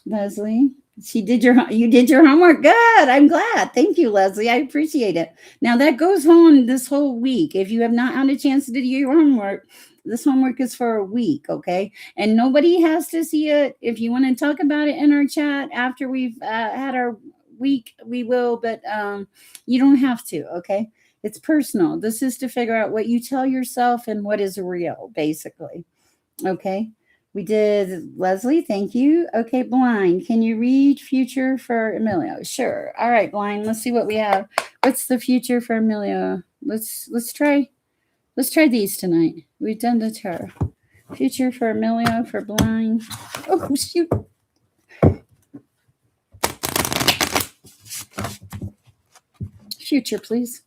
Leslie, you did your homework. Good. I'm glad. Thank you, Leslie. I appreciate it. Now that goes on this whole week. If you have not had a chance to do your homework, this homework is for a week, okay? And nobody has to see it. If you want to talk about it in our chat after we've had our week, we will, but you don't have to, okay? It's personal. This is to figure out what you tell yourself and what is real, basically, okay? We did Leslie, thank you. Okay, Blind, can you read future for Amelio? Sure. All right, Blind, let's see what we have. What's the future for Amelio? Let's try these tonight. We've done the tarot. Future for Amelio for Blind. Oh shoot. Future, please.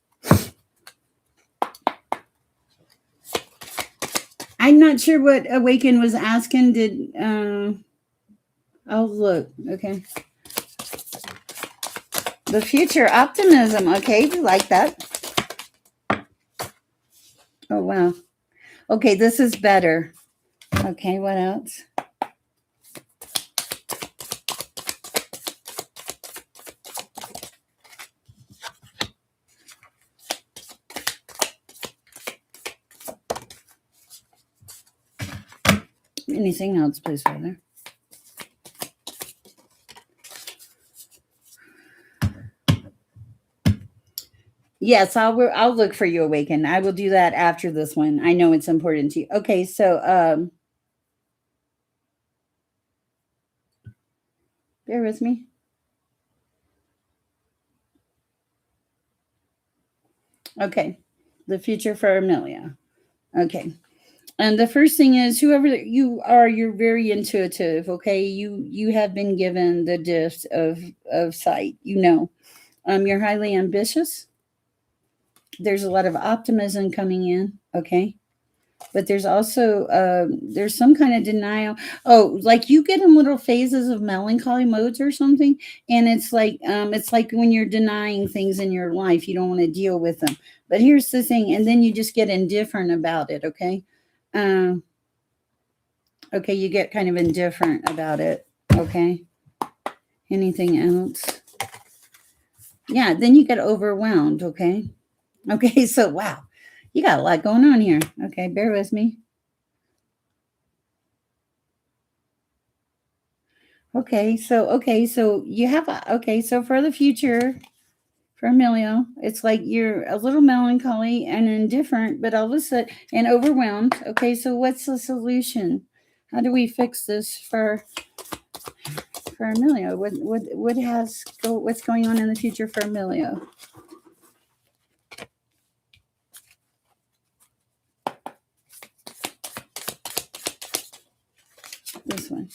I'm not sure what Awaken was asking. Did oh look, okay. The future optimism, okay, we like that. Oh wow. Okay, this is better. Okay, what else? Anything else, please, Father? Yes, I'll look for you, Awaken. I will do that after this one. I know it's important to you. Okay, so bear with me. Okay, the future for Amelia. Okay. And the first thing is, whoever you are, you're very intuitive. Okay, you have been given the gift of sight. You know, you're highly ambitious. There's a lot of optimism coming in. Okay. But there's also there's some kind of denial. Oh, like you get in little phases of melancholy modes or something, and it's like when you're denying things in your life, you don't want to deal with them. But here's the thing, and then you just get indifferent about it. Okay. um okay, you get kind of indifferent about it. Okay. Anything else? Yeah, then you get overwhelmed. Okay. Okay. So wow, you got a lot going on here. Okay, bear with me. Okay, so you have okay, so for the future, for Amelio, it's like you're a little melancholy and indifferent, but all of a sudden and overwhelmed. Okay, so what's the solution? How do we fix this for Amelio? What's going on in the future for Amelio? This one.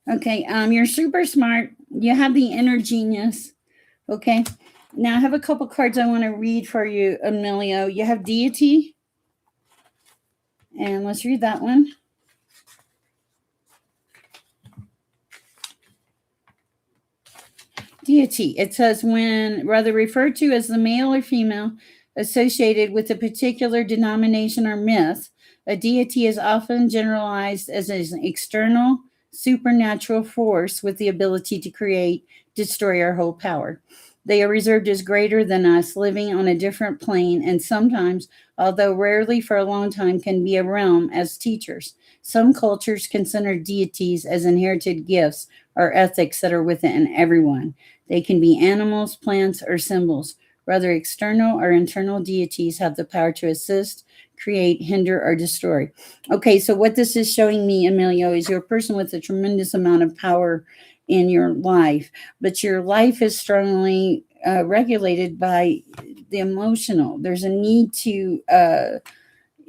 Okay, you're super smart. You have the inner genius. Okay. Now I have a couple cards I want to read for you, Amelio. You have deity, and let's read that one. Deity. It says when rather referred to as the male or female associated with a particular denomination or myth, a deity is often generalized as an external supernatural force with the ability to create, destroy, or hold power. They are reserved as greater than us, living on a different plane, and sometimes, although rarely for a long time, can be a realm as teachers. Some cultures consider deities as inherited gifts or ethics that are within everyone. They can be animals, plants, or symbols. Rather, external or internal deities have the power to assist, create, hinder, or destroy. Okay, so what this is showing me, Amelio, is you're a person with a tremendous amount of power in your life, but your life is strongly regulated by the emotional. There's a need to,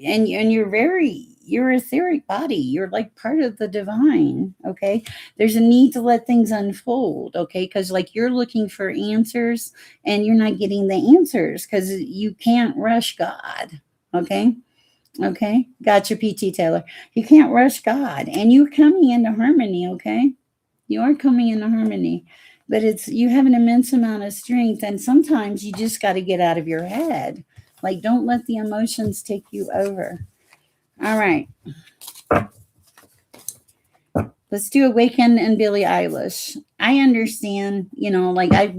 and you're etheric body. You're like part of the divine. Okay, there's a need to let things unfold. Okay, because like you're looking for answers and you're not getting the answers because you can't rush God. Okay. Okay, gotcha, PT Taylor. You can't rush God, and you're coming into harmony. Okay, you are coming into harmony, but it's you have an immense amount of strength, and sometimes you just got to get out of your head. Like, don't let the emotions take you over. All right, let's do Awaken and Billie Eilish. I understand, like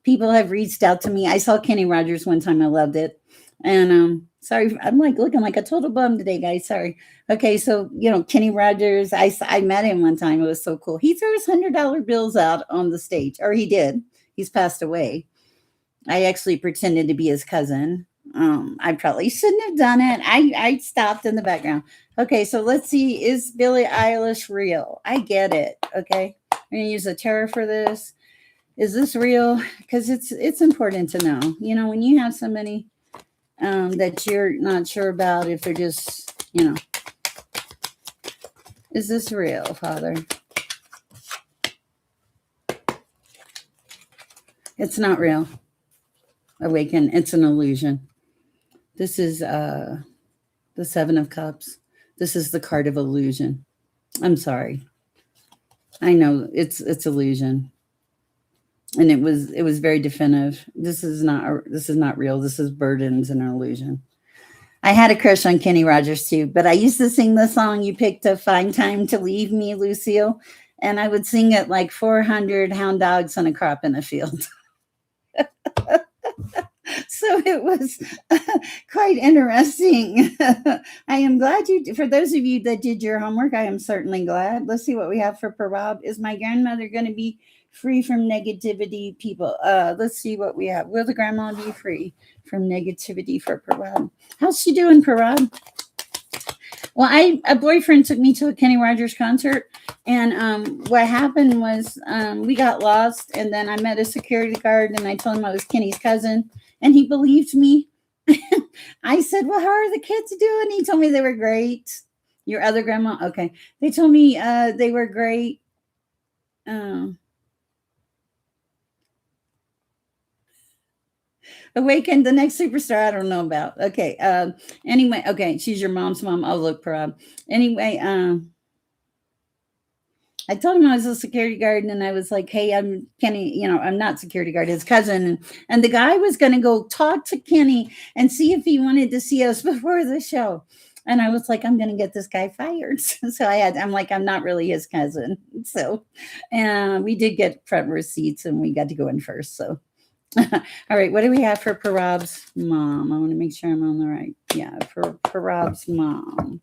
people have reached out to me. I saw Kenny Rogers one time. I loved it. And sorry, I'm like looking like a total bum today, guys. Sorry. Okay, so Kenny Rogers. I met him one time. It was so cool. He threw his $100 bills out on the stage, or he did. He's passed away. I actually pretended to be his cousin. I probably shouldn't have done it. I stopped in the background. Okay, so let's see. Is Billie Eilish real? I get it. Okay, I'm gonna use a tarot for this. Is this real? Because it's important to know. When you have somebody that you're not sure about, if they're just, is this real, Father? It's not real. Awaken. It's an illusion. This is the Seven of Cups. This is the card of illusion. I'm sorry. I know it's illusion. And it was very definitive. This is not real. This is burdens and an illusion. I had a crush on Kenny Rogers too, but I used to sing the song "You Picked a Fine Time to Leave Me, Lucille," and I would sing it like 400 hound dogs on a crop in a field. So it was quite interesting. I am glad for those of you that did your homework, I am certainly glad. Let's see what we have for Perab. Is my grandmother going to be free from negativity, people? Let's see what we have. Will the grandma be free from negativity for Perab? How's she doing, Perab? Well, a boyfriend took me to a Kenny Rogers concert, and what happened was we got lost, and then I met a security guard, and I told him I was Kenny's cousin, and he believed me. I said, "Well, how are the kids doing?" He told me they were great. Your other grandma, okay? They told me they were great. Awakened, the next superstar I don't know about. Okay. Anyway, okay, she's your mom's mom. Oh, look, Perab. Anyway, I told him I was a security guard, and I was like, "Hey, I'm Kenny. I'm not security guard, his cousin." And the guy was going to go talk to Kenny and see if he wanted to see us before the show. And I was like, "I'm going to get this guy fired." So I'm like, "I'm not really his cousin." So, we did get front row seats, and we got to go in first. So, all right, what do we have for Perab's mom? I want to make sure I'm on the right. Yeah, for Perab's mom.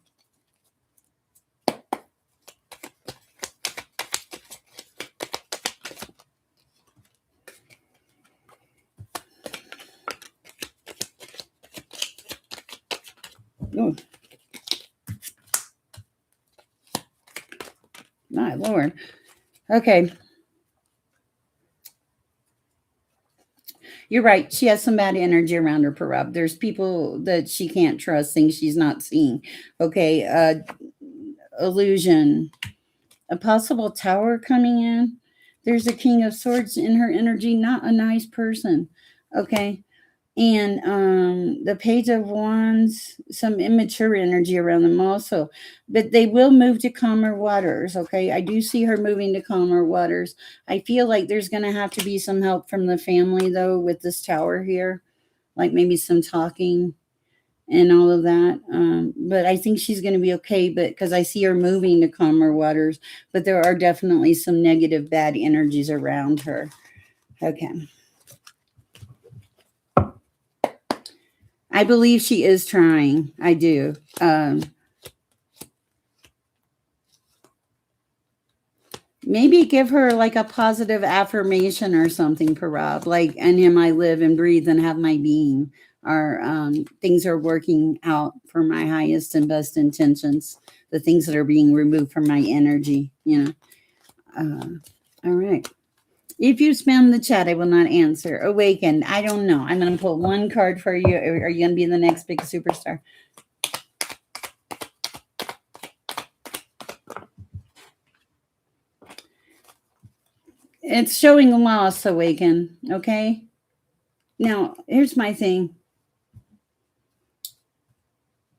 Oh, my Lord. Okay. You're right. She has some bad energy around her, Perab. There's people that she can't trust, things she's not seeing. Okay. Illusion. A possible tower coming in. There's a King of Swords in her energy, not a nice person. Okay. And the Page of Wands, some immature energy around them also. But they will move to calmer waters, okay? I do see her moving to calmer waters. I feel like there's going to have to be some help from the family, though, with this tower here. Like maybe some talking and all of that. But I think she's going to be okay, but because I see her moving to calmer waters. But there are definitely some negative, bad energies around her. Okay. I believe she is trying. I do. Maybe give her like a positive affirmation or something, Perab. Like, in him I live and breathe and have my being. Or things are working out for my highest and best intentions. The things that are being removed from my energy, all right. If you spam the chat, I will not answer. Awakened. I don't know. I'm going to pull one card for you. Are you going to be the next big superstar? It's showing loss, Awaken. Okay. Now, here's my thing.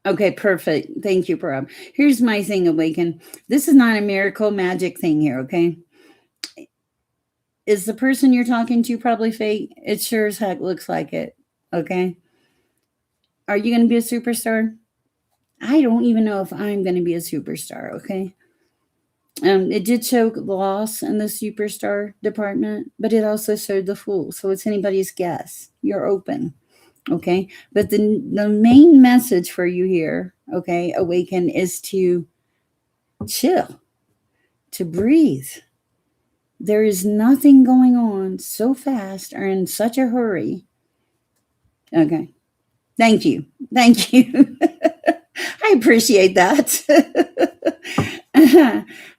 Okay, perfect. Thank you, Perab. Here's my thing, Awaken. This is not a miracle magic thing here, okay? Is the person you're talking to probably fake? It sure as heck looks like it. Okay. Are you going to be a superstar? I don't even know if I'm going to be a superstar. Okay. It did show loss in the superstar department, but it also showed the Fool. So it's anybody's guess. You're open. Okay. But the main message for you here, okay, Awaken, is to chill, to breathe. There is nothing going on so fast or in such a hurry. Okay. Thank you. Thank you. I appreciate that.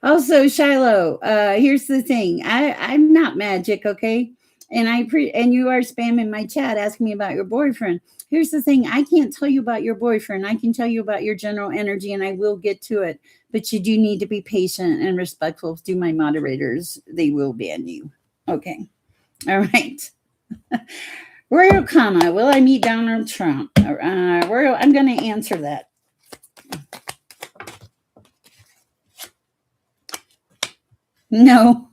Also, Shiloh, here's the thing. I'm not magic, okay? And and you are spamming my chat asking me about your boyfriend. Here's the thing. I can't tell you about your boyfriend. I can tell you about your general energy, and I will get to it. But you do need to be patient and respectful to my moderators. They will ban you. Okay. All right. Royal comma. Will I meet Donald Trump? Royal. I'm going to answer that. No,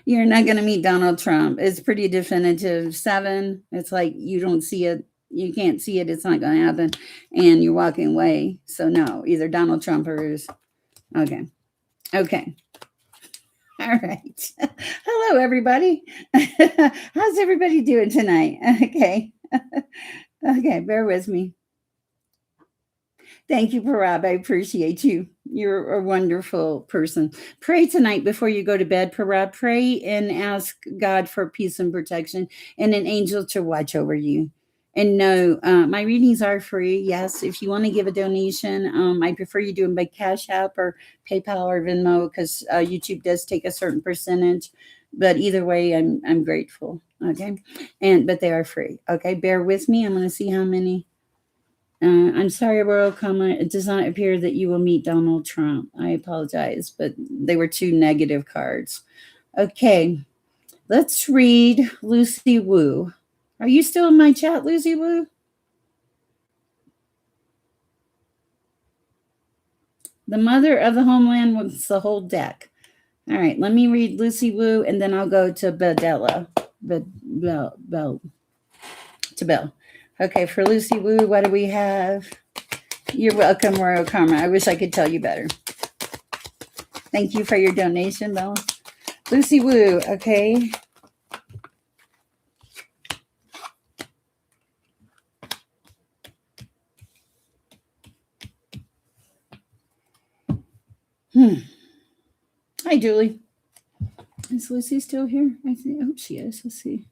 you're not going to meet Donald Trump. It's pretty definitive. 7. It's like you don't see it. You can't see it. It's not going to happen. And you're walking away. So no, either Donald Trump or is. Okay. Okay. All right. Hello, everybody. How's everybody doing tonight? Okay. Okay. Bear with me. Thank you, Perab. I appreciate you. You're a wonderful person. Pray tonight before you go to bed, Perab. Pray and ask God for peace and protection and an angel to watch over you. And no, my readings are free. Yes, if you want to give a donation, I prefer you do them by Cash App or PayPal or Venmo because YouTube does take a certain percentage. But either way, I'm grateful. Okay, but they are free. Okay, bear with me. I'm going to see how many. I'm sorry, Royal Comma. It does not appear that you will meet Donald Trump. I apologize, but they were 2 negative cards. Okay, let's read Lucy Wu. Are you still in my chat, Lucy Woo? The mother of the homeland wants the whole deck. All right, let me read Lucy Woo, and then I'll go to Belle. To Belle. Okay, for Lucy Woo, what do we have? You're welcome, Royal Karma. I wish I could tell you better. Thank you for your donation, Belle. Lucy Woo, okay. Hi, Julie. Is Lucy still here? I hope she is. Let's see.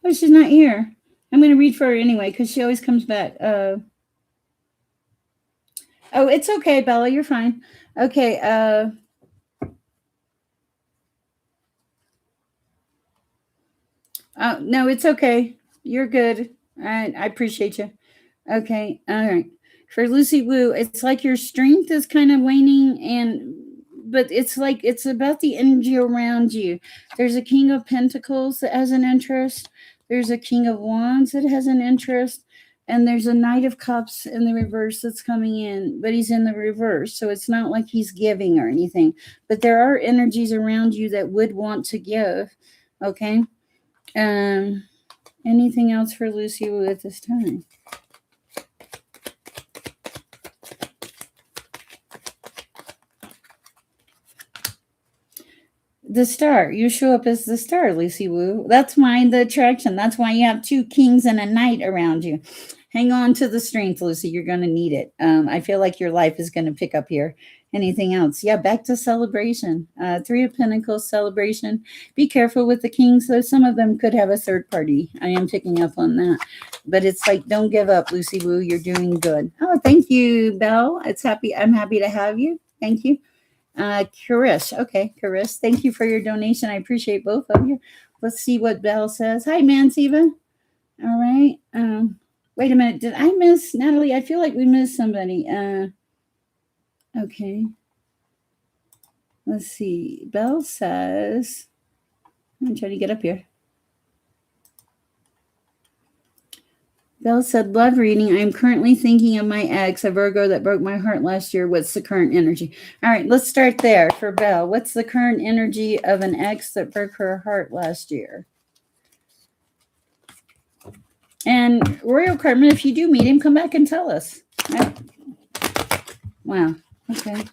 Oh, she's not here. I'm going to read for her anyway because she always comes back. Oh, it's okay, Bella. You're fine. Okay. No, it's okay. You're good. I appreciate you. Okay. All right. For Lucy Woo, it's like your strength is kind of waning, but it's like it's about the energy around you. There's a King of Pentacles that has an interest. There's a King of Wands that has an interest. And there's a Knight of Cups in the reverse that's coming in, but he's in the reverse. So it's not like he's giving or anything. But there are energies around you that would want to give. Okay. Anything else for Lucy Woo at this time? The star. You show up as the star, Lucy Woo. That's the attraction. That's why you have two kings and a knight around you. Hang on to the strength, Lucy. You're going to need it. I feel like your life is going to pick up here. Anything else? Yeah, back to celebration. Three of Pentacles celebration. Be careful with the kings, though. Some of them could have a third party. I am picking up on that. But it's like, don't give up, Lucy Woo. You're doing good. Oh, thank you, Belle. I'm happy to have you. Thank you. Karish. Okay, Karish. Thank you for your donation. I appreciate both of you. Let's see what Belle says. Hi, Mansiva. All right. Wait a minute. Did I miss Natalie? I feel like we missed somebody. Okay. Let's see. Belle says, I'm trying to get up here. Belle said, love reading. I am currently thinking of my ex, a Virgo that broke my heart last year. What's the current energy? All right, let's start there for Belle. What's the current energy of an ex that broke her heart last year? And Royal Carmen, if you do meet him, come back and tell us. Wow. Okay.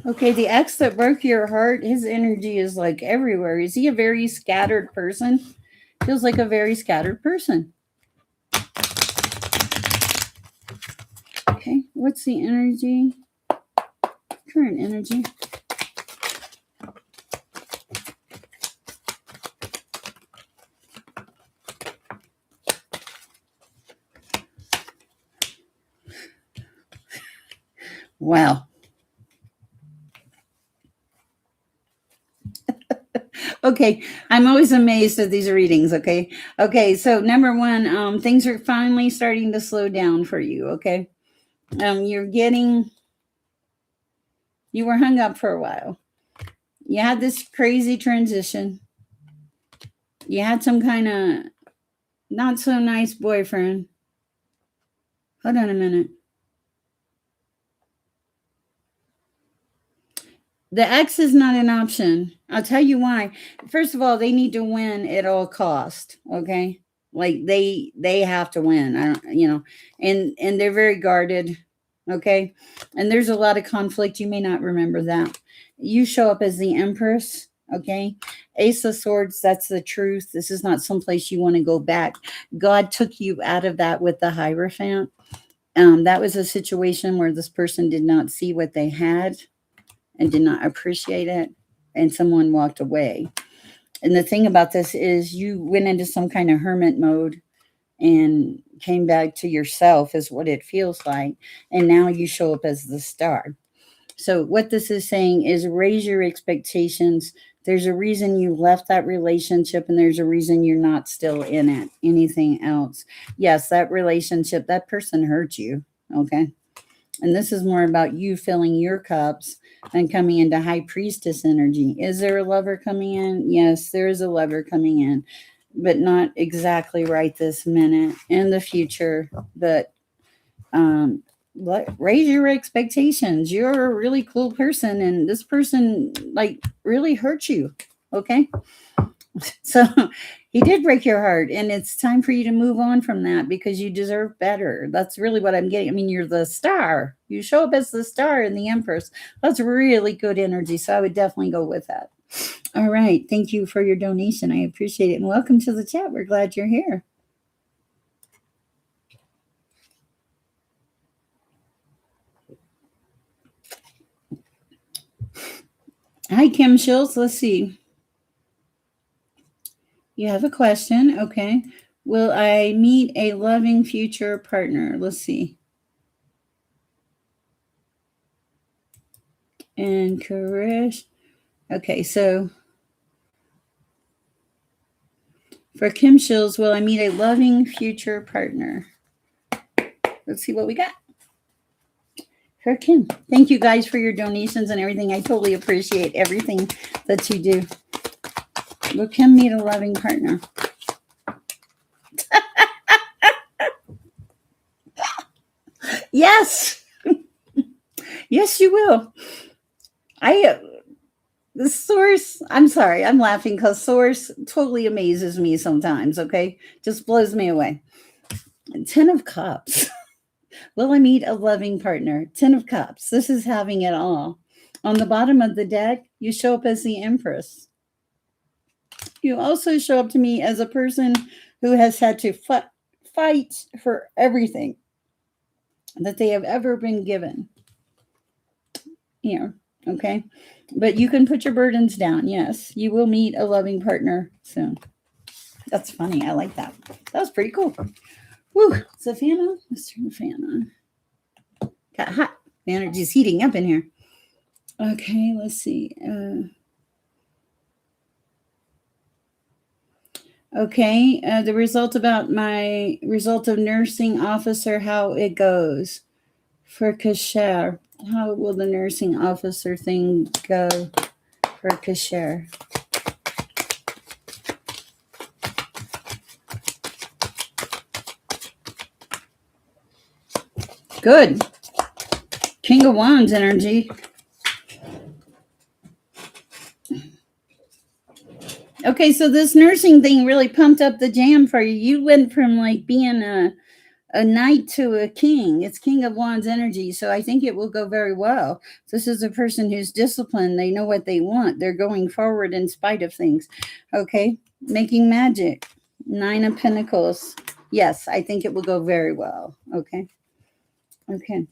Okay, the ex that broke your heart, his energy is like everywhere. Is he a very scattered person? Feels like a very scattered person. Okay, what's the energy? Current energy. Wow. Okay, I'm always amazed at these readings, okay? Okay, so number one, things are finally starting to slow down for you, okay? You were hung up for a while. You had this crazy transition. You had some kind of not so nice boyfriend. Hold on a minute. The ex is not an option. I'll tell you why. First of all, they need to win at all cost. Okay, like they have to win. And they're very guarded. Okay, and there's a lot of conflict. You may not remember that. You show up as the Empress. Okay, Ace of Swords. That's the truth. This is not someplace you want to go back. God took you out of that with the Hierophant. That was a situation where this person did not see what they had and did not appreciate it, and someone walked away. And the thing about this is you went into some kind of hermit mode and came back to yourself is what it feels like. And now you show up as the star. So what this is saying is raise your expectations. There's a reason you left that relationship, and there's a reason you're not still in it. Anything else? Yes, that relationship, that person hurt you. Okay. And this is more about you filling your cups and coming into high priestess energy. Is there a lover coming in? Yes, there is a lover coming in, but not exactly right this minute. In the future, but raise your expectations. You're a really cool person, and this person like really hurt you. Okay. So he did break your heart, and it's time for you to move on from that because you deserve better. That's really what I'm getting. I mean, you're the star. You show up as the star in the Empress. That's really good energy. So I would definitely go with that. All right. Thank you for your donation. I appreciate it. And welcome to the chat. We're glad you're here. Hi, Kim Schultz. Let's see. You have a question. Okay. Will I meet a loving future partner? Let's see. And Karish. Okay, so for Kim Schultz, will I meet a loving future partner? Let's see what we got. For Kim. Thank you guys for your donations and everything. I totally appreciate everything that you do. Will Kim meet a loving partner? Yes. Yes, you will. The source, I'm sorry, I'm laughing because source totally amazes me sometimes, okay? Just blows me away. 10 of Cups. Will I meet a loving partner? 10 of Cups. This is having it all. On the bottom of the deck, you show up as the Empress. You also show up to me as a person who has had to fight for everything that they have ever been given. Here, okay? But you can put your burdens down. Yes, you will meet a loving partner soon. That's funny. I like that. That was pretty cool. Woo. Is the fan on? Let's turn the fan on. Got hot. The energy's heating up in here. Okay, let's see. Okay, the result about my result of nursing officer, how it goes. For Kasher, how will the nursing officer thing go for Kasher? Good. King of Wands energy. Okay, so this nursing thing really pumped up the jam for you. You went from like being a knight to a king. It's King of Wands energy, so I think it will go very well. This is a person who's disciplined. They know what they want. They're going forward in spite of things. Okay, making magic. 9 of Pentacles. Yes, I think it will go very well. Okay. Okay.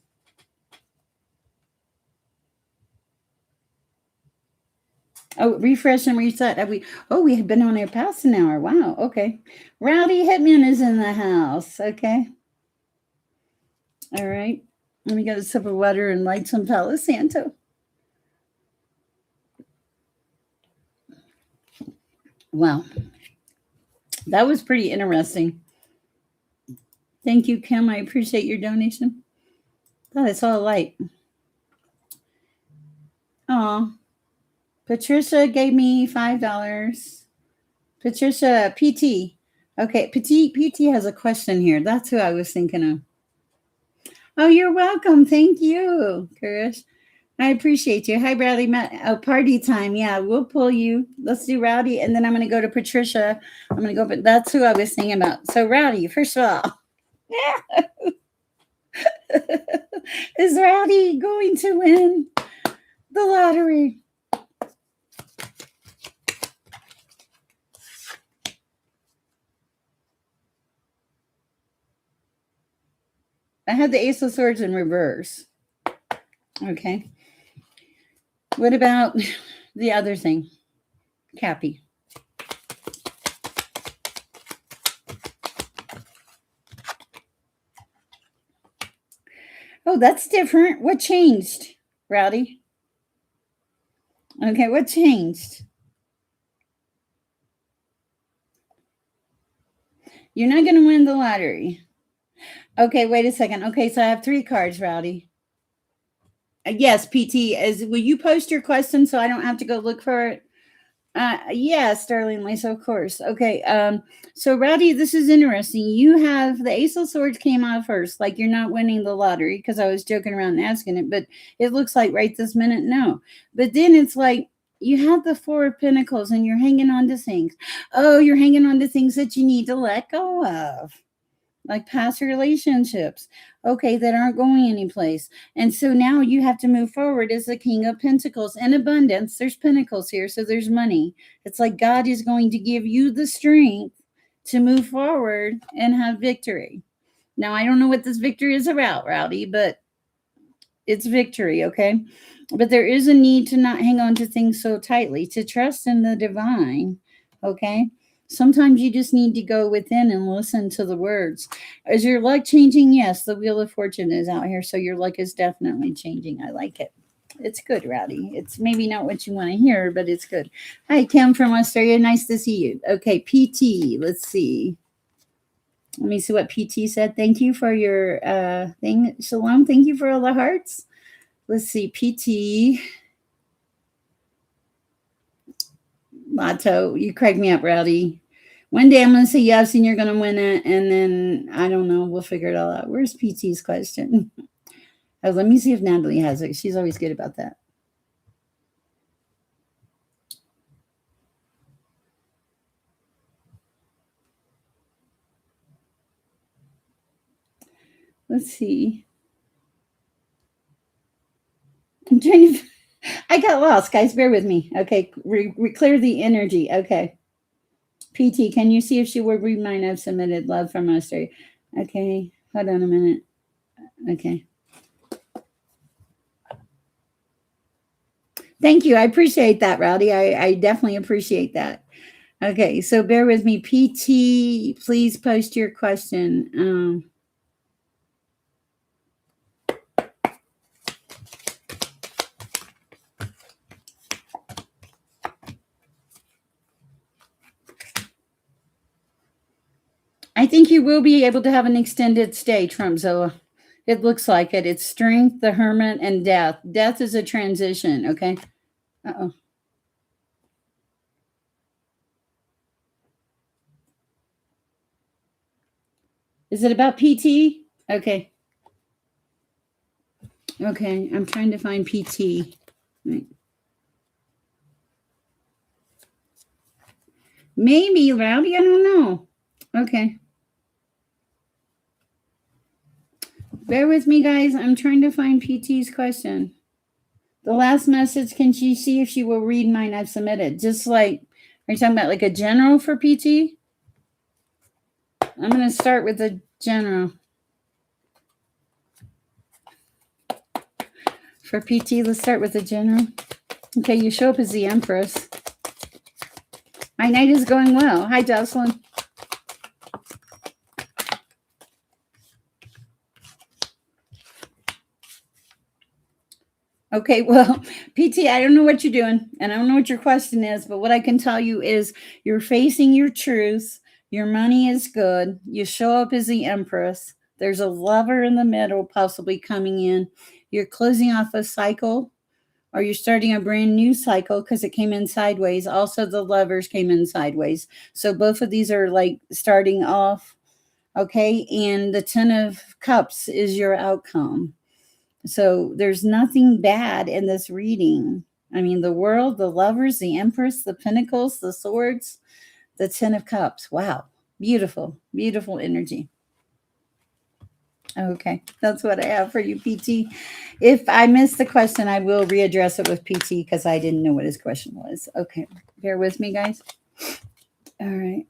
Oh, refresh and reset. We have been on air past an hour. Wow. Okay. Rowdy Hitman is in the house. Okay. All right. Let me get a sip of water and light some Palo Santo. Wow. That was pretty interesting. Thank you, Kim. I appreciate your donation. God, it's all light. Oh, Patricia gave me $5. Patricia PT. Okay, PT has a question here. That's who I was thinking of. Oh, you're welcome. Thank you, Kurish. I appreciate you. Hi, Rowdy. Party time. Yeah, we'll pull you. Let's do Rowdy, and then I'm going to go to Patricia. I'm going to go, but that's who I was thinking about. So, Rowdy, first of all, is Rowdy going to win the lottery? I had the Ace of Swords in reverse. Okay. What about the other thing? Cappy. Oh, that's different. What changed, Rowdy? Okay, what changed? You're not going to win the lottery. Okay, wait a second. Okay, so I have 3 cards, Rowdy. Yes, PT. Will you post your question so I don't have to go look for it? Yes, darling Lisa, of course. Okay. So Rowdy, this is interesting. You have the Ace of Swords came out first, like you're not winning the lottery, because I was joking around and asking it, but it looks like right this minute, no. But then it's like you have the Four of Pentacles and you're hanging on to things. Oh, you're hanging on to things that you need to let go of, like past relationships, okay, that aren't going anyplace. And so now you have to move forward as the King of Pentacles and abundance. There's pentacles here, so there's money. It's like God is going to give you the strength to move forward and have victory. Now, I don't know what this victory is about, Rowdy, but it's victory, okay? But there is a need to not hang on to things so tightly, to trust in the divine, okay? Sometimes you just need to go within and listen to the words. Is your luck changing? Yes, the Wheel of Fortune is out here, so your luck is definitely changing. I like it. It's good, Rowdy. It's maybe not what you want to hear, but it's good. Hi, Kim from Australia. Nice to see you. Okay, PT. Let's see. Let me see what PT said. Thank you for your thing. Shalom. Thank you for all the hearts. Let's see. PT. Lotto. You crack me up, Rowdy. One day I'm going to say yes and you're going to win it. And then, I don't know. We'll figure it all out. Where's PT's question? Oh, let me see if Natalie has it. She's always good about that. Let's see. I'm trying to. I got lost, guys. Bear with me. Okay. Clear the energy. Okay. PT, can you see if she will read mine? I've submitted love from Australia. Okay. Hold on a minute. Okay. Thank you. I appreciate that, Rowdy. I definitely appreciate that. Okay. So bear with me. PT, please post your question. I think you will be able to have an extended stay, Trumpzilla. It looks like it. It's strength, the hermit, and death. Death is a transition, okay? Uh-oh. Is it about PT? Okay. Okay, I'm trying to find PT. Right. Maybe, Rowdy, I don't know. Okay. Bear with me, guys. I'm trying to find PT's question. The last message, can she see if she will read mine I've submitted? Just like, are you talking about like a general for PT? I'm going to start with a general. For PT, let's start with the general. Okay, you show up as the Empress. My night is going well. Hi, Joselyn. Okay, well, PT, I don't know what you're doing, and I don't know what your question is, but what I can tell you is you're facing your truth. Your money is good. You show up as the Empress. There's a lover in the middle possibly coming in. You're closing off a cycle, or you're starting a brand new cycle because it came in sideways. Also, the lovers came in sideways. So both of these are like starting off, okay? And the 10 of Cups is your outcome. So there's nothing bad in this reading. I mean, the world, the lovers, the Empress, the Pentacles, the Swords, the 10 of Cups. Wow. Beautiful, beautiful energy. Okay, that's what I have for you, PT. If I missed the question, I will readdress it with PT because I didn't know what his question was. Okay, bear with me, guys. All right.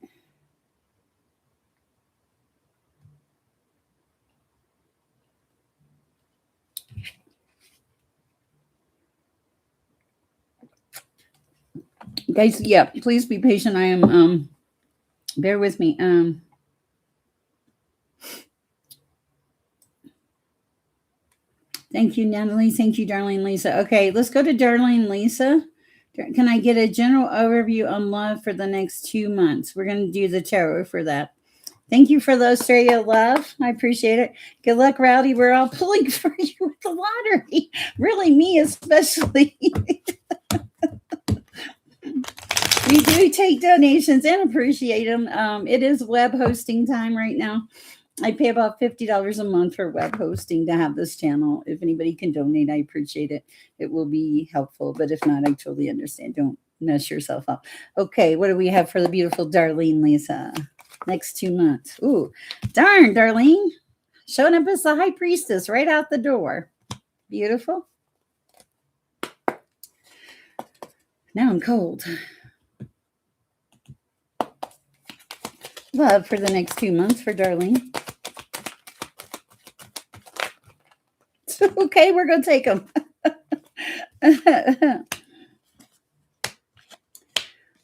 Guys, yeah, please be patient. I am bear with me. Thank you, Natalie. Thank you, Darlene Lisa. Okay, let's go to Darlene Lisa. Can I get a general overview on love for the next 2 months? We're going to do the tarot for that. Thank you for the Australia love. I appreciate it. Good luck, Rowdy. We're all pulling for you with the lottery. Really, me especially. We do take donations and appreciate them. It is web hosting time right now. I pay about $50 a month for web hosting to have this channel. If anybody can donate, I appreciate it. It will be helpful, but if not, I totally understand. Don't mess yourself up. Okay, what do we have for the beautiful Darlene Lisa? Next 2 months. Ooh, darn, Darlene. Showing up as the high priestess right out the door. Beautiful. Now I'm cold. Love for the next 2 months for Darlene. Okay, we're going to take them.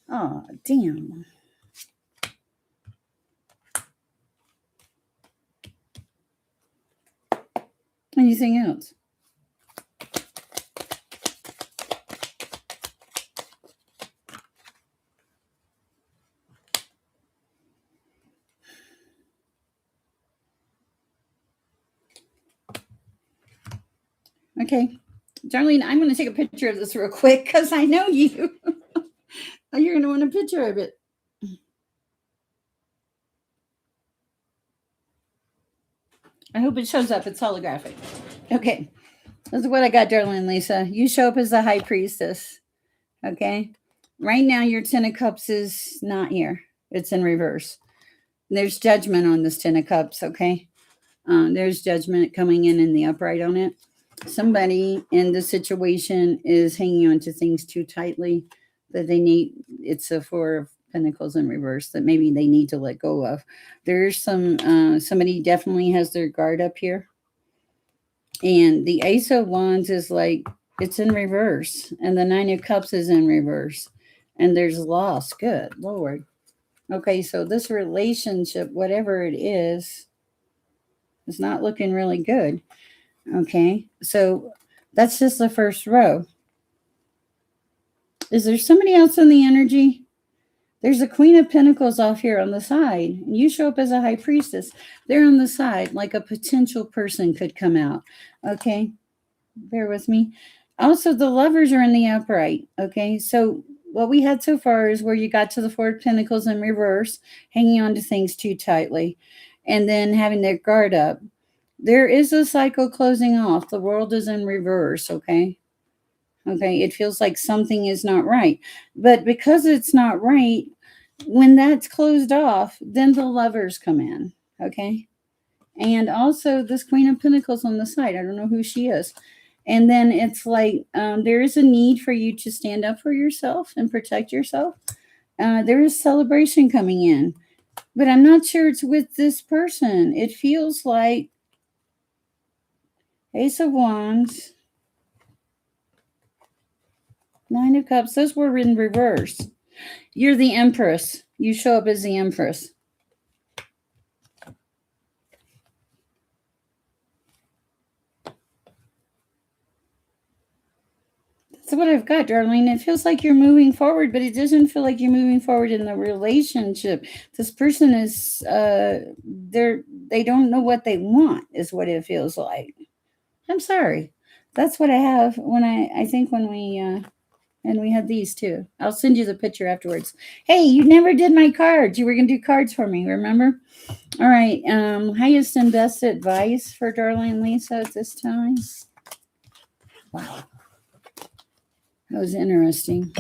Oh, damn. Anything else? Okay. Darlene, I'm going to take a picture of this real quick because I know you. You're going to want a picture of it. I hope it shows up. It's holographic. Okay. This is what I got, Darlene Lisa. You show up as the high priestess. Okay. Right now, your 10 of cups is not here. It's in reverse. There's judgment on this 10 of cups. Okay. There's judgment coming in the upright on it. Somebody in the situation is hanging on to things too tightly that they need. It's a 4 of Pentacles in reverse that maybe they need to let go of. There's somebody definitely has their guard up here. And the Ace of Wands is like, it's in reverse. And the 9 of Cups is in reverse. And there's loss. Good Lord. Okay, so this relationship, whatever it is not looking really good. Okay, so that's just the first row. Is there somebody else in the energy? There's a Queen of Pentacles off here on the side. You show up as a high priestess. They're on the side, like a potential person could come out. Okay, bear with me. Also, the lovers are in the upright. Okay, so what we had so far is where you got to the 4 of Pentacles in reverse, hanging on to things too tightly, and then having their guard up. There is a cycle closing off. The world is in reverse, okay? Okay, it feels like something is not right. But because it's not right, when that's closed off, then the lovers come in, okay? And also this Queen of Pentacles on the side. I don't know who she is. And then it's like there is a need for you to stand up for yourself and protect yourself. There is celebration coming in. But I'm not sure it's with this person. It feels like Ace of Wands, 9 of Cups. Those were in reverse. You're the Empress. You show up as the Empress. That's what I've got, Darlene. It feels like you're moving forward, but it doesn't feel like you're moving forward in the relationship. This person is, they don't know what they want, is what it feels like. I'm sorry. That's what I have when I think when we, and we had these too. I'll send you the picture afterwards. Hey, you never did my cards. You were going to do cards for me, remember? All right. Highest and best advice for Darlene Lisa at this time. Wow. That was interesting.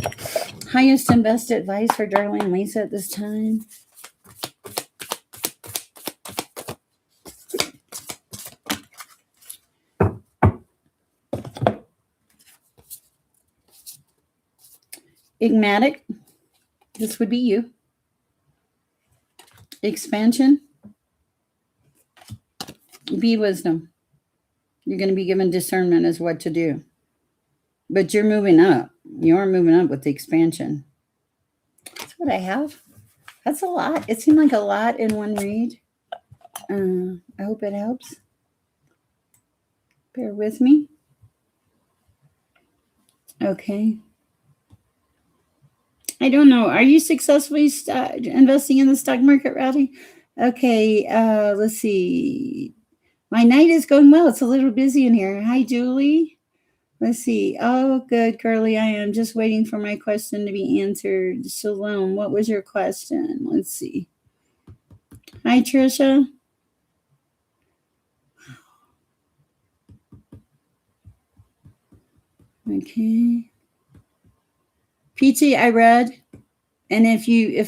Highest and best advice for Darlene Lisa at this time. Enigmatic. This would be you. Expansion. Be wisdom. You're going to be given discernment as what to do. But you're moving up. You're moving up with the expansion. That's what I have. That's a lot. It seemed like a lot in one read. I hope it helps. Bear with me. Okay. I don't know. Are you successfully investing in the stock market, Rowdy? Okay, let's see. My night is going well. It's a little busy in here. Hi, Julie. Let's see. Oh, good, girly. I am just waiting for my question to be answered. Shalom. What was your question? Let's see. Hi, Trisha. Okay. PT, I read. And if you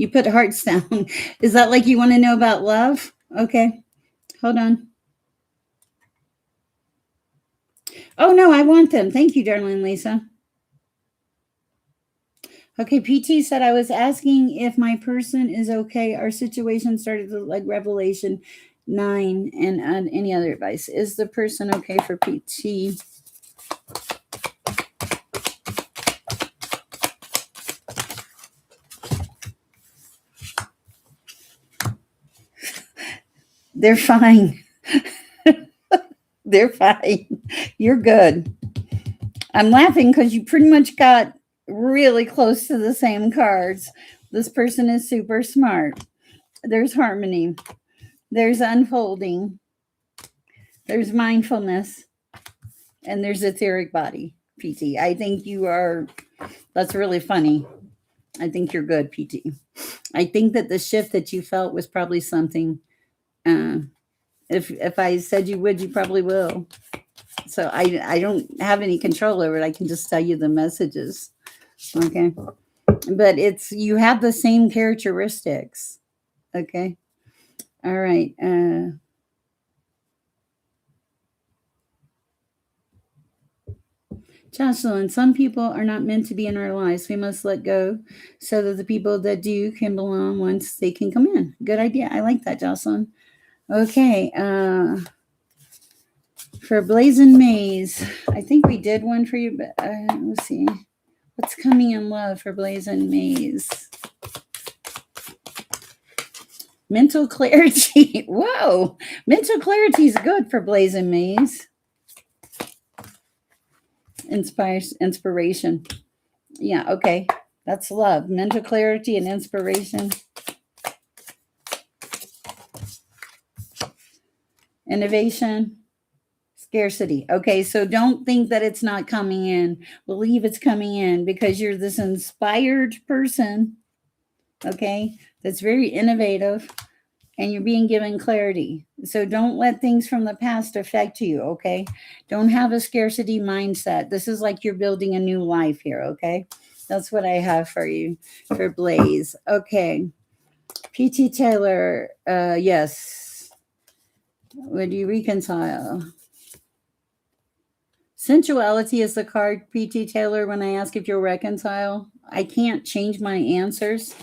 put hearts down, is that like you want to know about love? Okay. Hold on. Oh, no, I want them. Thank you, darling Lisa. Okay, PT said I was asking if my person is okay. Our situation started to like Revelation 9 and any other advice. Is the person okay for PT? They're fine. They're fine. You're good. I'm laughing because you pretty much got really close to the same cards. This person is super smart. There's harmony. There's unfolding. There's mindfulness. And there's etheric body, PT. I think you are, that's really funny. I think you're good, PT. I think that the shift that you felt was probably something. If I said you would, you probably will. So I don't have any control over it. I can just tell you the messages. Okay. But it's, you have the same characteristics. Okay. All right. Joselyn, some people are not meant to be in our lives. We must let go so that the people that do can belong once they can come in. Good idea. I like that, Jocelyn. Okay. For Blazing Maze, I think we did one for you, but let's see. What's coming in love for Blazing Maze? Mental clarity. Whoa. Mental clarity is good for Blazing Maze. Inspiration. Yeah, okay. That's love. Mental clarity and inspiration. Innovation. Scarcity. Okay, so don't think that it's not coming in. Believe it's coming in because you're this inspired person, okay, that's very innovative and you're being given clarity. So don't let things from the past affect you, okay? Don't have a scarcity mindset. This is like you're building a new life here, okay? That's what I have for you for Blaze. Okay. PT Taylor, yes. Would you reconcile? Sensuality is the card, PT Taylor, when I ask if you'll reconcile. I can't change my answers,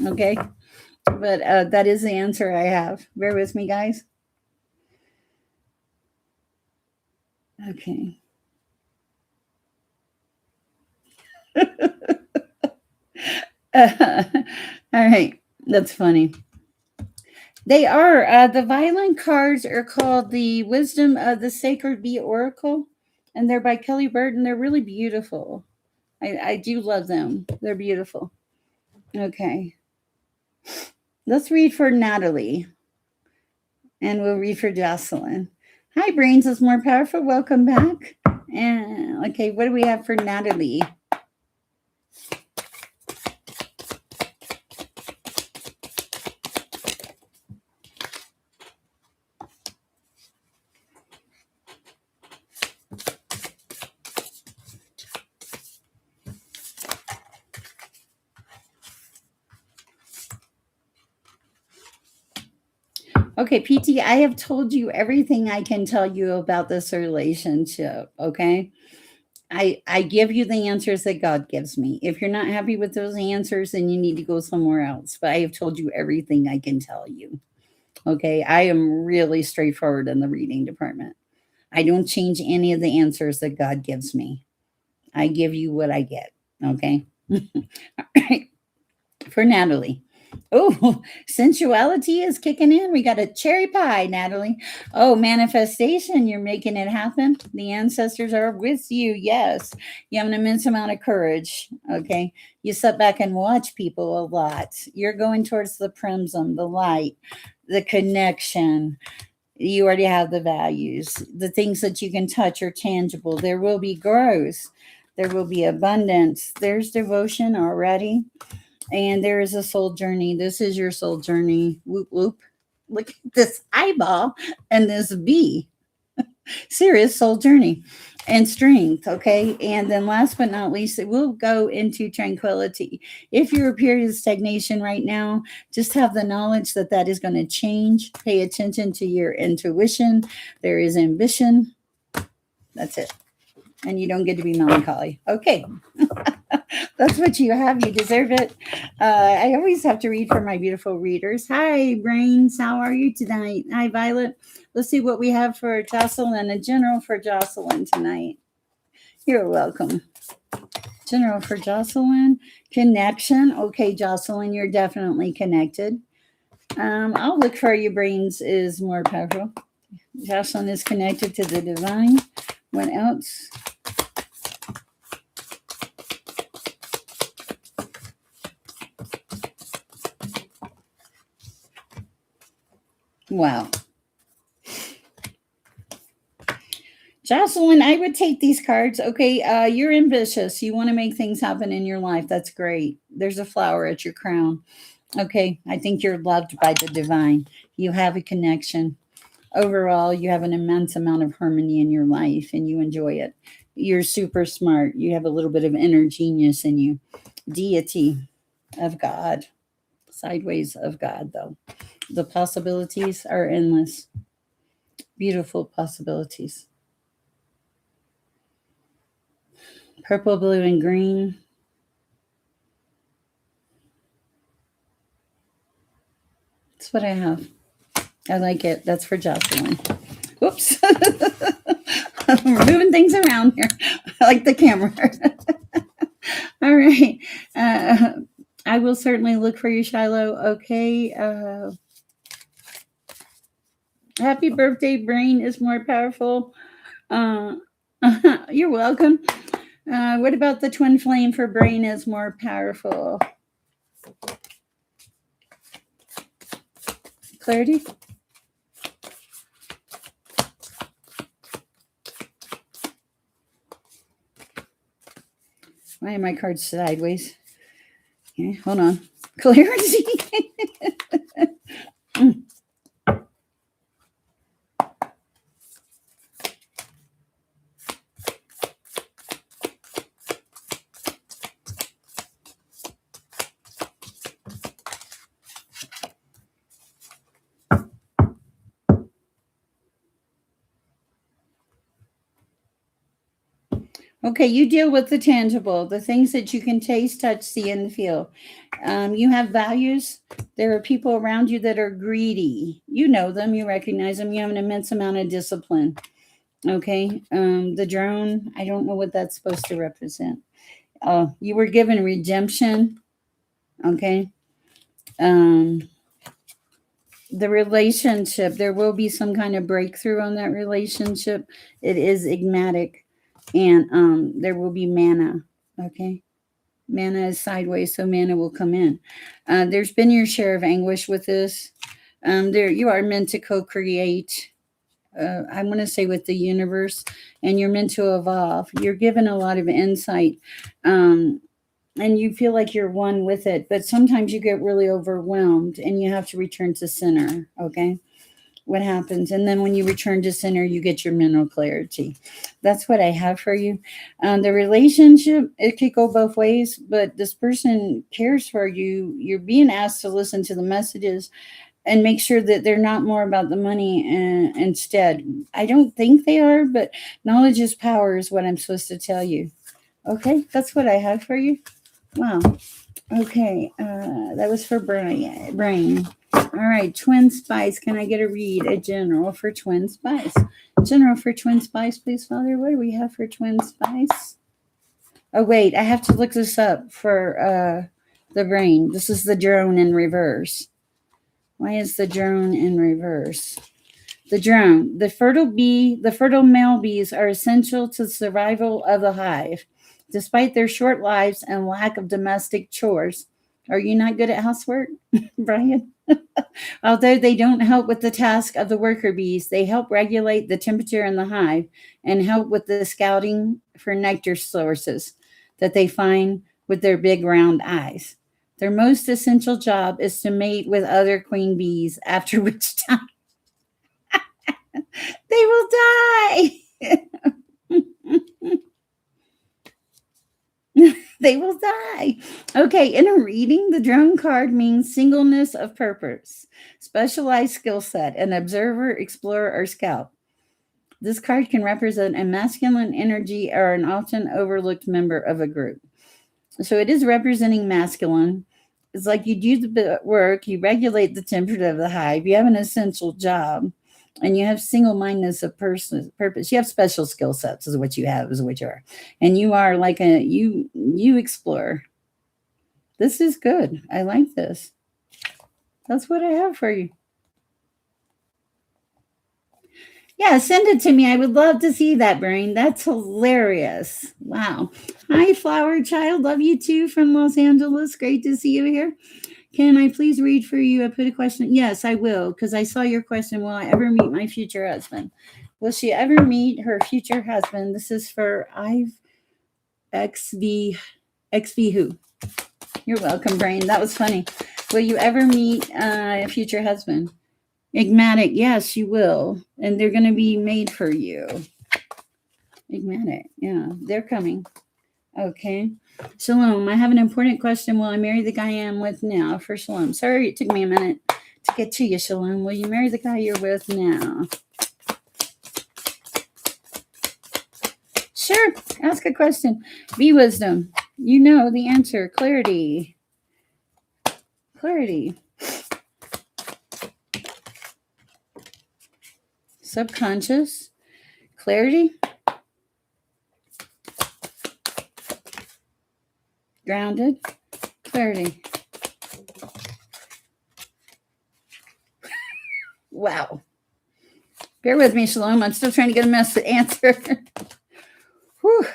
okay? But that is the answer I have. Bear with me, guys. Okay. All right. That's funny. They are. The violin cards are called the Wisdom of the Sacred Bee Oracle, and they're by Kelly Burton. They're really beautiful. I do love them. They're beautiful. Okay. Let's read for Natalie, and we'll read for Jocelyn. Hi, Brains is More Powerful. Welcome back. And okay, what do we have for Natalie? Okay, PT, I have told you everything I can tell you about this relationship, okay? I give you the answers that God gives me. If you're not happy with those answers, then you need to go somewhere else. But I have told you everything I can tell you. Okay, I am really straightforward in the reading department. I don't change any of the answers that God gives me. I give you what I get. Okay. All right. For Natalie. Oh, sensuality is kicking in. We got a cherry pie, Natalie. Oh, manifestation. You're making it happen. The ancestors are with you. Yes. You have an immense amount of courage. Okay. You sit back and watch people a lot. You're going towards the primsum, the light, the connection. You already have the values. The things that you can touch are tangible. There will be growth. There will be abundance. There's devotion already. And there is a soul journey. This is your soul journey. Whoop, whoop. Look at this eyeball and this bee. Serious soul journey and strength. Okay. And then last but not least, it will go into tranquility. If you're a period of stagnation right now, just have the knowledge that that is going to change. Pay attention to your intuition. There is ambition. That's it. And you don't get to be melancholy. Okay. That's what you have. You deserve it. I always have to read for my beautiful readers. Hi, Brains. How are you tonight? Hi, Violet. Let's see what we have for Joselyn. A general for Joselyn tonight. You're welcome. General for Joselyn. Connection. Okay, Joselyn, you're definitely connected. I'll look for you. Brains is more powerful. Joselyn is connected to the divine. What else? Wow. Jocelyn, I would take these cards. Okay, you're ambitious. You want to make things happen in your life. That's great. There's a flower at your crown. Okay, I think you're loved by the divine. You have a connection. Overall, you have an immense amount of harmony in your life and you enjoy it. You're super smart. You have a little bit of inner genius in you. Deity of God. Sideways of God, though. The possibilities are endless. Beautiful possibilities. Purple, blue, and green. That's what I have. I like it. That's for Jocelyn. Whoops. We're moving things around here. I like the camera. All right. I will certainly look for you, Shiloh. Okay. Happy birthday, Brain is more powerful. You're welcome. What about the twin flame for Brain is more powerful? Clarity? Why are my cards sideways? Okay, hold on. Clarity. Okay, you deal with the tangible, the things that you can taste, touch, see, and feel. You have values. There are people around you that are greedy. You know them, you recognize them. You have an immense amount of discipline. Okay, the drone, I don't know what that's supposed to represent. You were given redemption. Okay. The relationship, there will be some kind of breakthrough on that relationship. It is enigmatic. And there will be manna. Okay. Manna is sideways, so manna will come in. There's been your share of anguish with this. There you are meant to co-create. I want to say with the universe, and you're meant to evolve. You're given a lot of insight, and you feel like you're one with it. But sometimes you get really overwhelmed, and you have to return to center. Okay. What happens, and then when you return to center, you get your mental clarity. That's what I have for you. The relationship, it could go both ways, but this person cares for you. You're being asked to listen to the messages and make sure that they're not more about the money instead. I don't think they are, but knowledge is power is what I'm supposed to tell you. Okay, that's what I have for you. Wow. Okay, that was for Brain. All right, Twin Spice. Can I get a read? A general for Twin Spice. General for Twin Spice, please, Father. What do we have for Twin Spice? Oh, wait, I have to look this up for The brain. This is the drone in reverse. Why is the drone in reverse? The drone. The fertile male bees are essential to the survival of the hive. Despite their short lives and lack of domestic chores. Are you not good at housework, Brian? Although they don't help with the task of the worker bees, they help regulate the temperature in the hive and help with the scouting for nectar sources that they find with their big round eyes. Their most essential job is to mate with other queen bees, after which time they will die. They will die. Okay, in a reading, the drone card means singleness of purpose, specialized skill set, an observer, explorer, or scout. This card can represent a masculine energy or an often overlooked member of a group. So it is representing masculine. It's like you do the work, you regulate the temperature of the hive, you have an essential job, and you have single-mindedness of purpose. You have special skill sets, is what you have, is what you are. And you are like you explore. This is good. I like this. That's what I have for you. Yeah, send it to me. I would love to see that, Brain. That's hilarious. Wow. Hi, Flower Child. Love you too from Los Angeles. Great to see you here. Can I please read for you? I put a question. Yes, I will, because I saw your question. Will I ever meet my future husband? Will she ever meet her future husband? This is for XV who? You're welcome, Brain. That was funny. Will you ever meet a future husband? Enigmatic, yes, you will. And they're going to be made for you. Enigmatic, yeah, they're coming. Okay. Shalom, I have an important question. Will I marry the guy I am with now? For Shalom. Sorry, it took me a minute to get to you, Shalom. Will you marry the guy you're with now? Sure, ask a question. Be wisdom. You know the answer. Clarity. Clarity. Subconscious. Clarity. Grounded. Clarity. Wow. Bear with me, Shalom. I'm still trying to get a answer. Whew.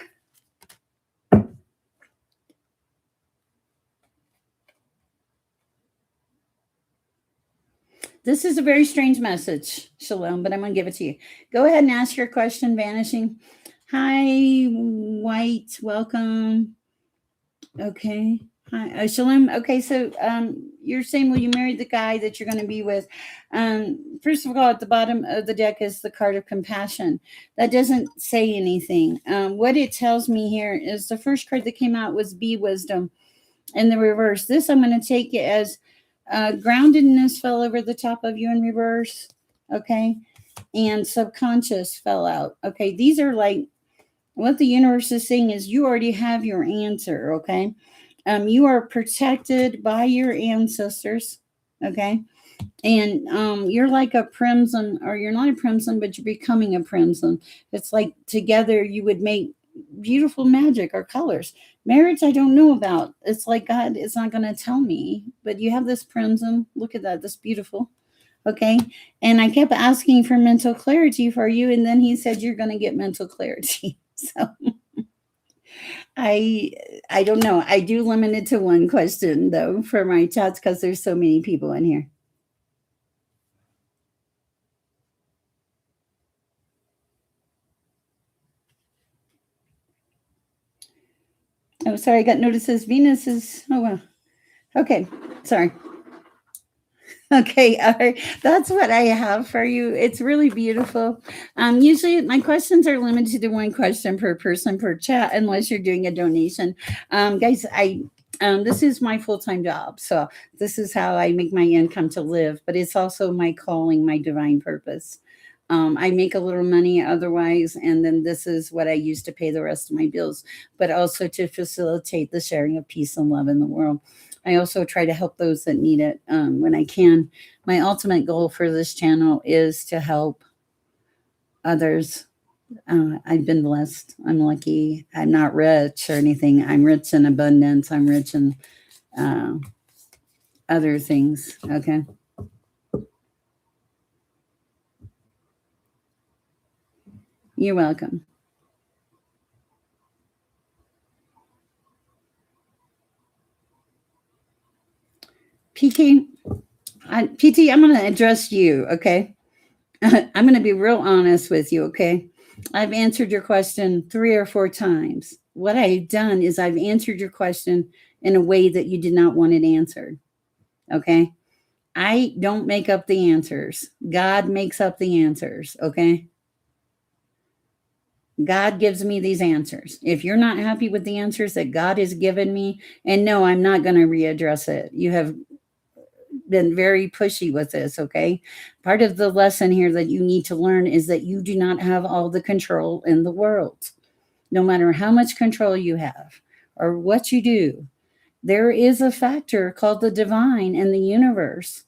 This is a very strange message, Shalom, but I'm going to give it to you. Go ahead and ask your question, Vanishing. Hi, White. Welcome. Okay. Hi, Shalom. Okay, so you're saying, will you marry the guy that you're going to be with? First of all, at the bottom of the deck is the card of compassion. That doesn't say anything. What it tells me here is the first card that came out was Be Wisdom. In the reverse, this I'm going to take it as groundedness fell over the top of you in reverse. Okay. And subconscious fell out. Okay. These are like what the universe is saying is you already have your answer. Okay. You are protected by your ancestors. Okay. And you're like a crimson, or you're not a crimson, but you're becoming a crimson. It's like together you would make beautiful magic or colors. Marriage, I don't know about. It's like God is not going to tell me, but you have this crimson. Look at that. That's beautiful. Okay. And I kept asking for mental clarity for you. And then he said, you're going to get mental clarity. So I don't know. I do limit it to one question though for my chats because there's so many people in here. Oh, sorry. I got notices. Venus is, oh, wow. Okay. Sorry. Okay, all right. That's what I have for you. It's really beautiful. Usually my questions are limited to one question per person per chat, unless you're doing a donation. Guys, this is my full-time job, so this is how I make my income to live. But it's also my calling, my divine purpose. I make a little money otherwise, and then this is what I use to pay the rest of my bills, but also to facilitate the sharing of peace and love in the world. I also try to help those that need it when I can. My ultimate goal for this channel is to help others. I've been blessed. I'm lucky. I'm not rich or anything. I'm rich in abundance. I'm rich in other things. Okay. You're welcome. PT, PT, I'm going to address you, okay? I'm going to be real honest with you, okay? I've answered your question 3 or 4 times. What I've done is I've answered your question in a way that you did not want it answered, okay? I don't make up the answers. God makes up the answers, okay? God gives me these answers. If you're not happy with the answers that God has given me, and no, I'm not going to readdress it. You have been very pushy with this, okay? Part of the lesson here that you need to learn is that you do not have all the control in the world. No matter how much control you have or what you do, there is a factor called the divine in the universe.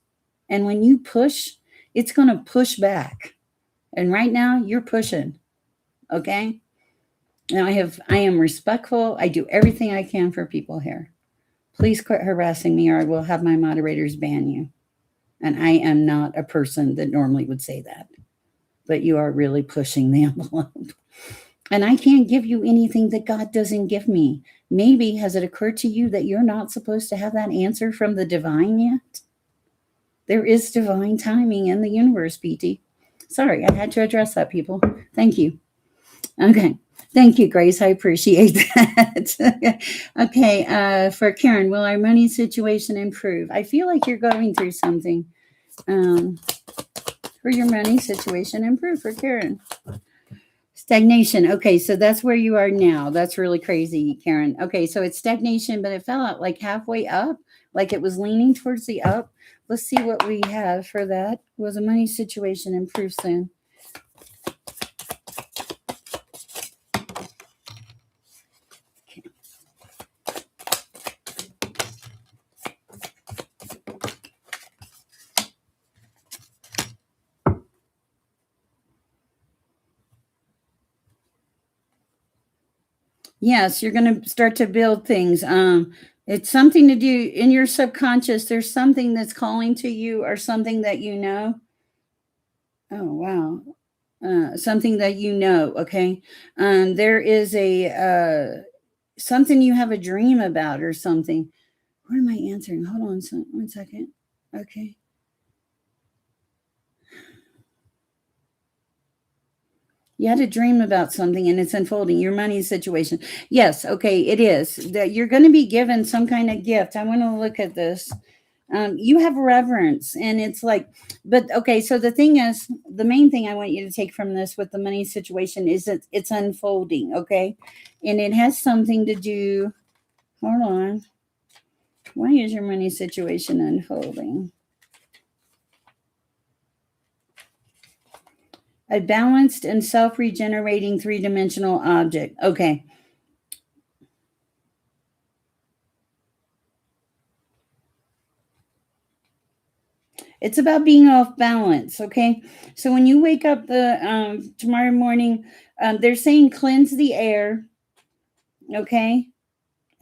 And when you push, it's going to push back. And right now, you're pushing, okay? Now I am respectful. I do everything I can for people here. Please quit harassing me or I will have my moderators ban you. And I am not a person that normally would say that. But you are really pushing the envelope. And I can't give you anything that God doesn't give me. Maybe has it occurred to you that you're not supposed to have that answer from the divine yet? There is divine timing in the universe, PT. Sorry, I had to address that, people. Thank you. Okay. Thank you, Grace. I appreciate that. Okay. For Karen, will our money situation improve? I feel like you're going through something. For your money situation improve for Karen. Stagnation. Okay, so that's where you are now. That's really crazy, Karen. Okay, so it's stagnation, but it fell out like halfway up, like it was leaning towards the up. Let's see what we have for that. Will the money situation improve soon? Yes, you're going to start to build things. It's something to do in your subconscious. There's something that's calling to you or something that you know. Oh, wow. Something that you know. Okay. There is a something you have a dream about or something. What am I answering? Hold on 1 second. Okay. You had a dream about something and it's unfolding. Your money situation. Yes, okay, it is. That you're going to be given some kind of gift. I want to look at this. You have reverence, and it's like, but okay, so the thing is, the main thing I want you to take from this with the money situation is that it's unfolding, okay? And it has something to do, hold on. Why is your money situation unfolding? A balanced and self-regenerating 3-dimensional object. Okay. It's about being off balance, okay? So when you wake up the tomorrow morning, they're saying cleanse the air, okay?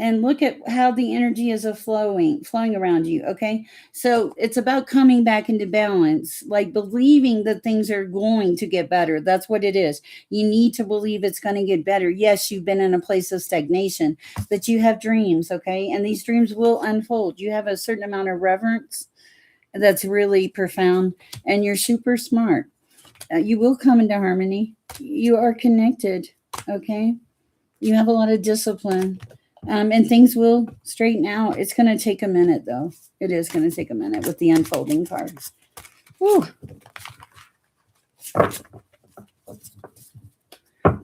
And look at how the energy is flowing around you, okay? So it's about coming back into balance, like believing that things are going to get better. That's what it is. You need to believe it's going to get better. Yes, you've been in a place of stagnation, but you have dreams, okay? And these dreams will unfold. You have a certain amount of reverence that's really profound, and you're super smart. You will come into harmony. You are connected, okay? You have a lot of discipline. And things will straighten out. It's going to take a minute, though. It is going to take a minute with the unfolding cards. Whew.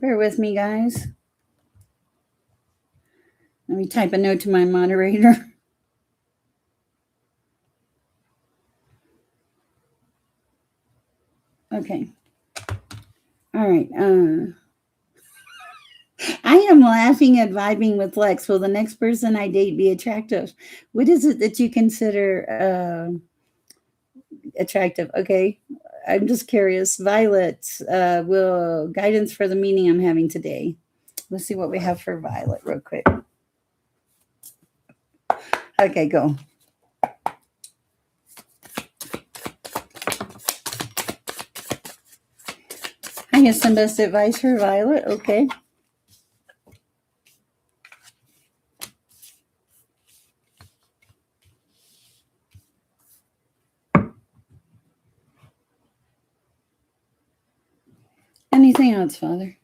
Bear with me, guys. Let me type a note to my moderator. Okay. All right. I am laughing at vibing with Lex. Will the next person I date be attractive? What is it that you consider attractive? Okay. I'm just curious. Violet, will guidance for the meeting I'm having today. Let's see what we have for Violet real quick. Okay, go. Highest and best advice for Violet. Okay. Anything else, Father?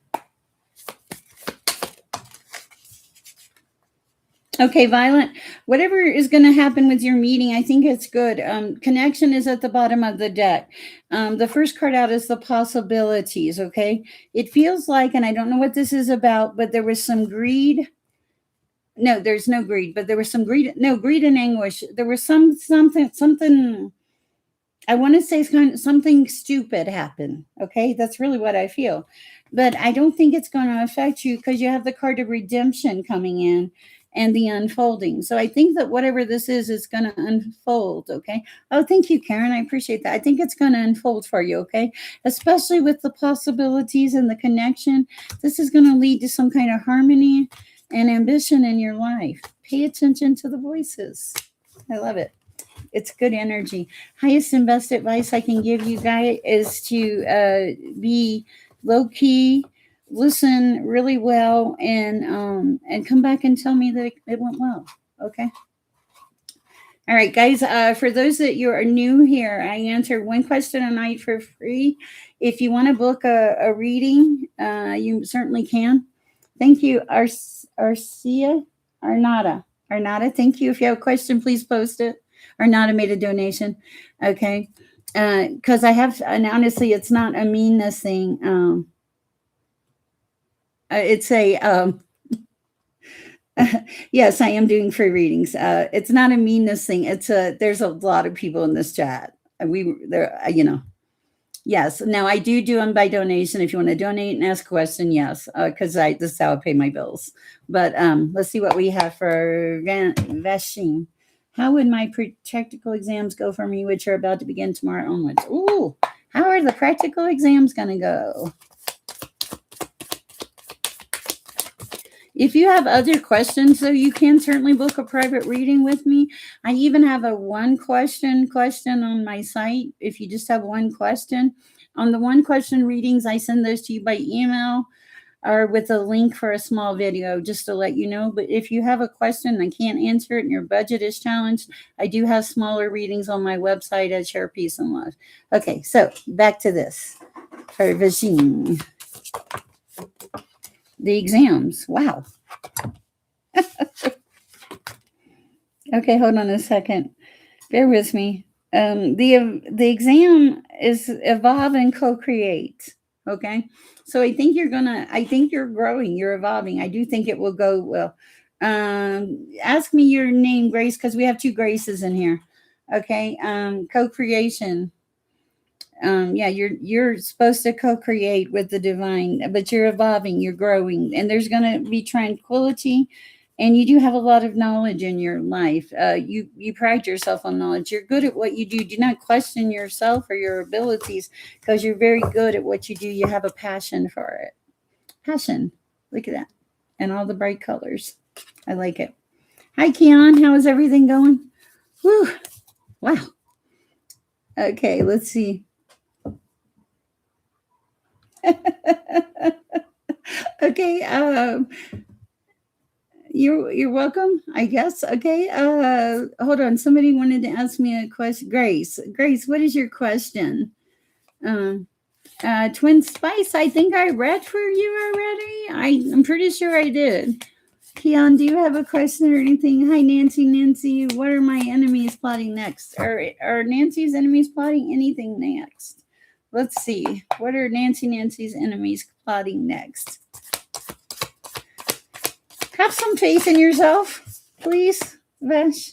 Okay, Violet, whatever is going to happen with your meeting, I think it's good. Connection is at the bottom of the deck. The first card out is the possibilities, okay? It feels like, and I don't know what this is about, but there was some greed. No, there's no greed, but there was some greed. No, greed and anguish. There was something. I want to say kind of something stupid happened. Okay, that's really what I feel, but I don't think it's going to affect you because you have the card of redemption coming in and the unfolding. So I think that whatever this is going to unfold. Okay. Oh, thank you, Karen. I appreciate that. I think it's going to unfold for you. Okay, especially with the possibilities and the connection. This is going to lead to some kind of harmony and ambition in your life. Pay attention to the voices. I love it. It's good energy. Highest and best advice I can give you guys is to be low key, listen really well, and come back and tell me that it went well. Okay. All right, guys. For those that you are new here, I answer one question a night for free. If you want to book a reading, you certainly can. Thank you, Arcia, Arnada. Thank you. If you have a question, please post it. Arnada made a donation. Okay. Because I have, and honestly, it's not a meanness thing. It's a, yes, I am doing free readings. It's not a meanness thing. There's a lot of people in this chat. Yes. Now I do them by donation. If you want to donate and ask a question, yes, because this is how I pay my bills. But let's see what we have for Vasheen. How would my practical exams go for me, which are about to begin tomorrow onwards? Ooh, how are the practical exams going to go? If you have other questions, though, you can certainly book a private reading with me. I even have a one question on my site. If you just have one question, on the one question readings, I send those to you by email or with a link for a small video, just to let you know. But if you have a question and I can't answer it and your budget is challenged, I do have smaller readings on my website at Sherpeaceandlove. Okay, so back to this for Vasheen. The exams. Wow. Okay, hold on a second. Bear with me. The exam is evolve and co-create. Okay, so I think you're growing, you're evolving. I do think it will go well. Ask me your name, Grace, because we have two Graces in here. Okay, co-creation. Yeah, you're supposed to co-create with the divine, but you're evolving, you're growing, and there's going to be tranquility, and you do have a lot of knowledge in your life. You pride yourself on knowledge. You're good at what you do. Do not question yourself or your abilities, because you're very good at what you do. You have a passion for it. Passion. Look at that, and all the bright colors. I like it. Hi, Keon. How is everything going? Whew. Wow. Okay, let's see. Okay, you're welcome, I guess. Okay, hold on. Somebody wanted to ask me a question. Grace, what is your question? Twin Spice, I think I read for you already. I'm pretty sure I did. Keon, do you have a question or anything? Hi, Nancy. What are my enemies plotting next? Are Nancy's enemies plotting anything next? Let's see. What are Nancy's enemies plotting next? Have some faith in yourself, please, Vash.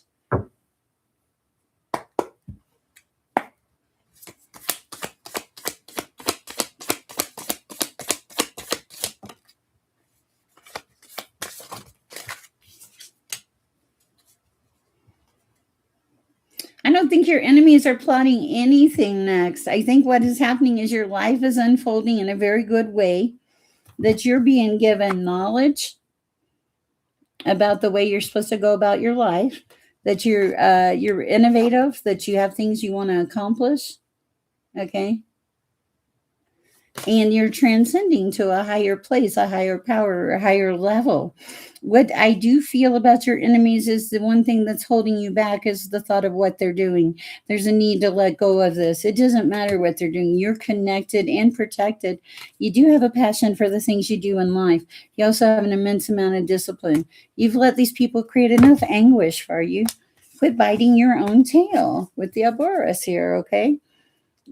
I don't think your enemies are plotting anything next. I think what is happening is your life is unfolding in a very good way, that you're being given knowledge about the way you're supposed to go about your life. that you're innovative, that you have things you want to accomplish. Okay. And you're transcending to a higher place, a higher power, a higher level. What I do feel about your enemies is the one thing that's holding you back is the thought of what they're doing. There's a need to let go of this. It doesn't matter what they're doing. You're connected and protected. You do have a passion for the things you do in life. You also have an immense amount of discipline. You've let these people create enough anguish for you. Quit biting your own tail with the Ouroboros here, okay?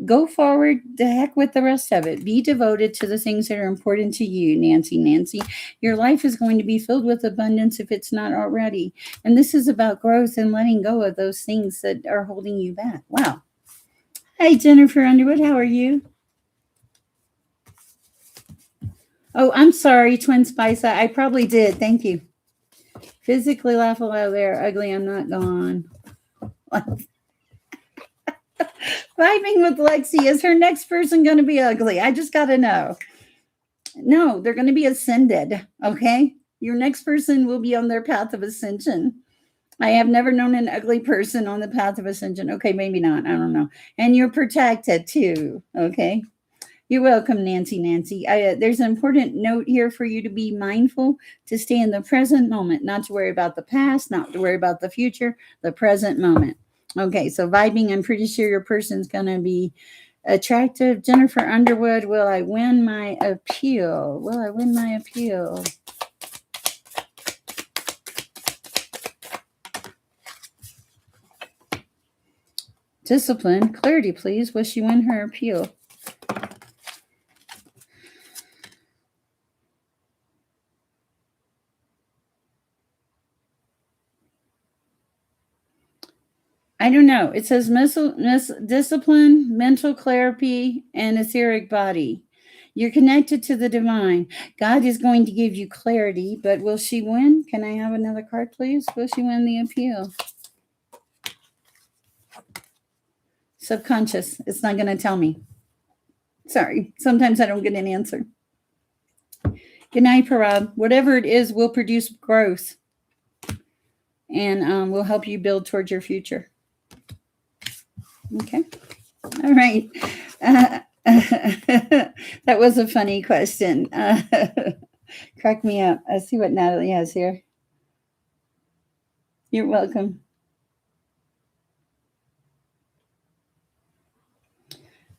Go forward, the heck with the rest of it. Be devoted to the things that are important to you, Nancy. Nancy, your life is going to be filled with abundance if it's not already. And this is about growth and letting go of those things that are holding you back. Wow. Hi, Jennifer Underwood. How are you? Oh, I'm sorry, Twin Spice. I probably did. Thank you. Physically laugh aloud there. Ugly, I'm not gone. Vibing with Lexi. Is her next person going to be ugly? I just got to know. No, they're going to be ascended. Okay. Your next person will be on their path of ascension. I have never known an ugly person on the path of ascension. Okay, maybe not. I don't know. And you're protected too. Okay. You're welcome, Nancy. Nancy, there's an important note here for you to be mindful, to stay in the present moment, not to worry about the past, not to worry about the future, the present moment. Okay, so vibing, I'm pretty sure your person's going to be attractive. Jennifer Underwood, will I win my appeal? Will I win my appeal? Discipline, clarity, please. Will she win her appeal? I don't know. It says discipline, mental clarity, and etheric body. You're connected to the divine. God is going to give you clarity, but will she win? Can I have another card, please? Will she win the appeal? Subconscious. It's not going to tell me. Sorry. Sometimes I don't get an answer. Good night, Perab. Whatever it is will produce growth and will help you build towards your future. Okay. All right. That was a funny question. Crack me up. Let's see what Natalie has here. You're welcome.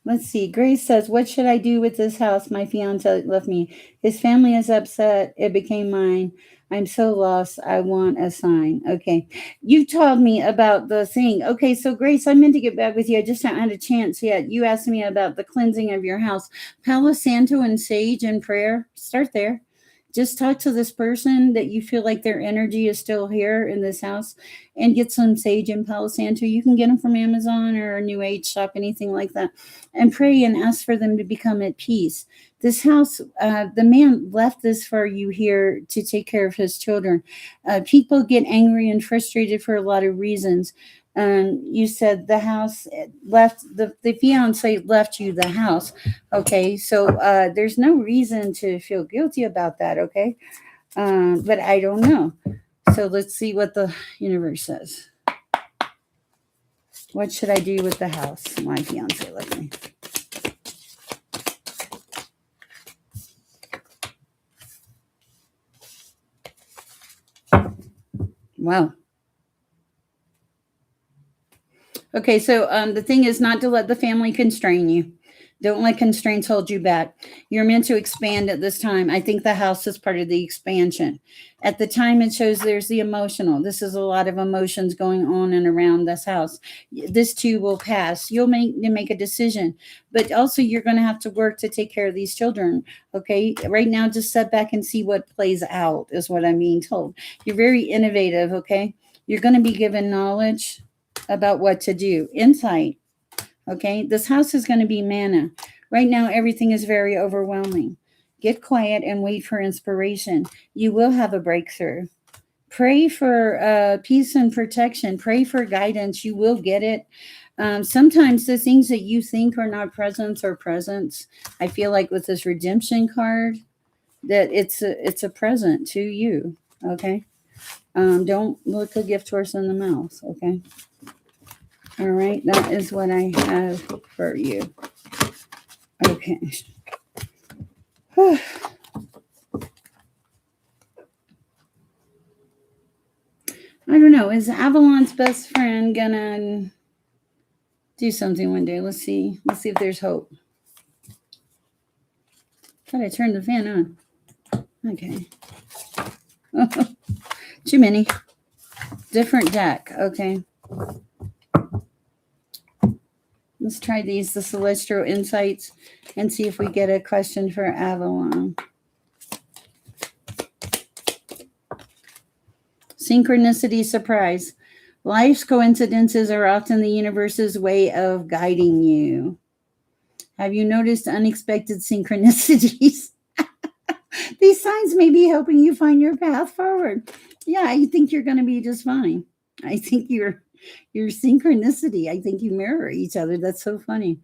Let's see. Grace says, what should I do with this house? My fiance left me. His family is upset. It became mine. I'm so lost. I want a sign. Okay. You told me about the thing. Okay. So, Grace, I meant to get back with you. I just haven't had a chance yet. You asked me about the cleansing of your house. Palo Santo and sage and prayer. Start there. Just talk to this person that you feel like their energy is still here in this house and get some sage and Palo Santo. You can get them from Amazon or a New Age shop, anything like that, and pray and ask for them to become at peace. This house, the man left this for you here to take care of his children. People get angry and frustrated for a lot of reasons. You said the house left, the fiance left you the house. Okay, so there's no reason to feel guilty about that, okay? But I don't know. So let's see what the universe says. What should I do with the house my fiance left me? Wow. Okay, so the thing is not to let the family constrain you. Don't let constraints hold you back. You're meant to expand at this time. I think the house is part of the expansion. At the time, it shows there's the emotional. This is a lot of emotions going on and around this house. This too will pass. You'll make a decision, but also you're going to have to work to take care of these children. Okay, right now, just sit back and see what plays out, is what I'm being told. You're very innovative. Okay, you're going to be given knowledge about what to do, insight. Okay, this house is going to be manna. Right now, everything is very overwhelming. Get quiet and wait for inspiration. You will have a breakthrough. Pray for peace and protection. Pray for guidance. You will get it. Sometimes the things that you think are not presents are presents. I feel like with this redemption card, that it's a present to you. Okay. Don't look a gift horse in the mouth, okay? All right, that is what I have for you. Okay. I don't know. Is Avalon's best friend gonna do something one day? Let's see. Let's see if there's hope. Thought I turned the fan on. Okay. Too many. Different deck. Okay. Let's try these, the Celestial Insights, and see if we get a question for Avalon. Synchronicity surprise. Life's coincidences are often the universe's way of guiding you. Have you noticed unexpected synchronicities? These signs may be helping you find your path forward. Yeah, I think you're going to be just fine. I think your synchronicity, I think you mirror each other. That's so funny.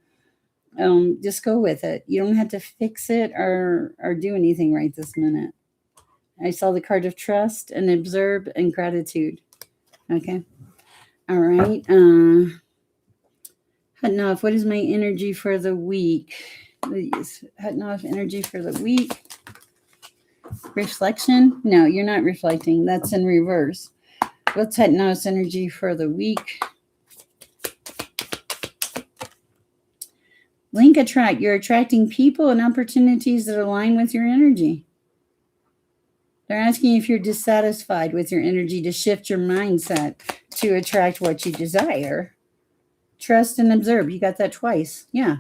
Just go with it. You don't have to fix it or do anything right this minute. I saw the card of trust and observe and gratitude. Okay. All right. Hatnoff, what is my energy for the week? Please. Hatnoff, energy for the week. Reflection? No, you're not reflecting. That's in reverse. What's Hatnoff's energy for the week? Link attract. You're attracting people and opportunities that align with your energy. They're asking if you're dissatisfied with your energy to shift your mindset to attract what you desire. Trust and observe. You got that twice. Yeah.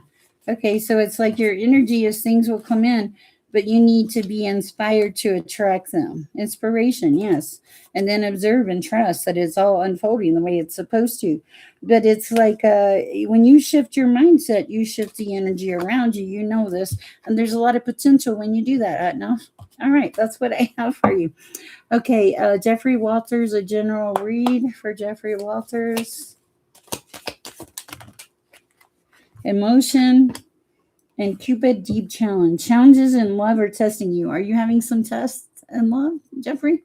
Okay, so it's like your energy is things will come in, but you need to be inspired to attract them. Inspiration, yes. And then observe and trust that it's all unfolding the way it's supposed to. But it's like when you shift your mindset, you shift the energy around you. You know this. And there's a lot of potential when you do that, Atna. All right, that's what I have for you. Okay, Jeffrey Walters, a general read for Jeffrey Walters. Emotion and Cupid deep challenge. Challenges in love are testing you. Are you having some tests in love, Jeffrey?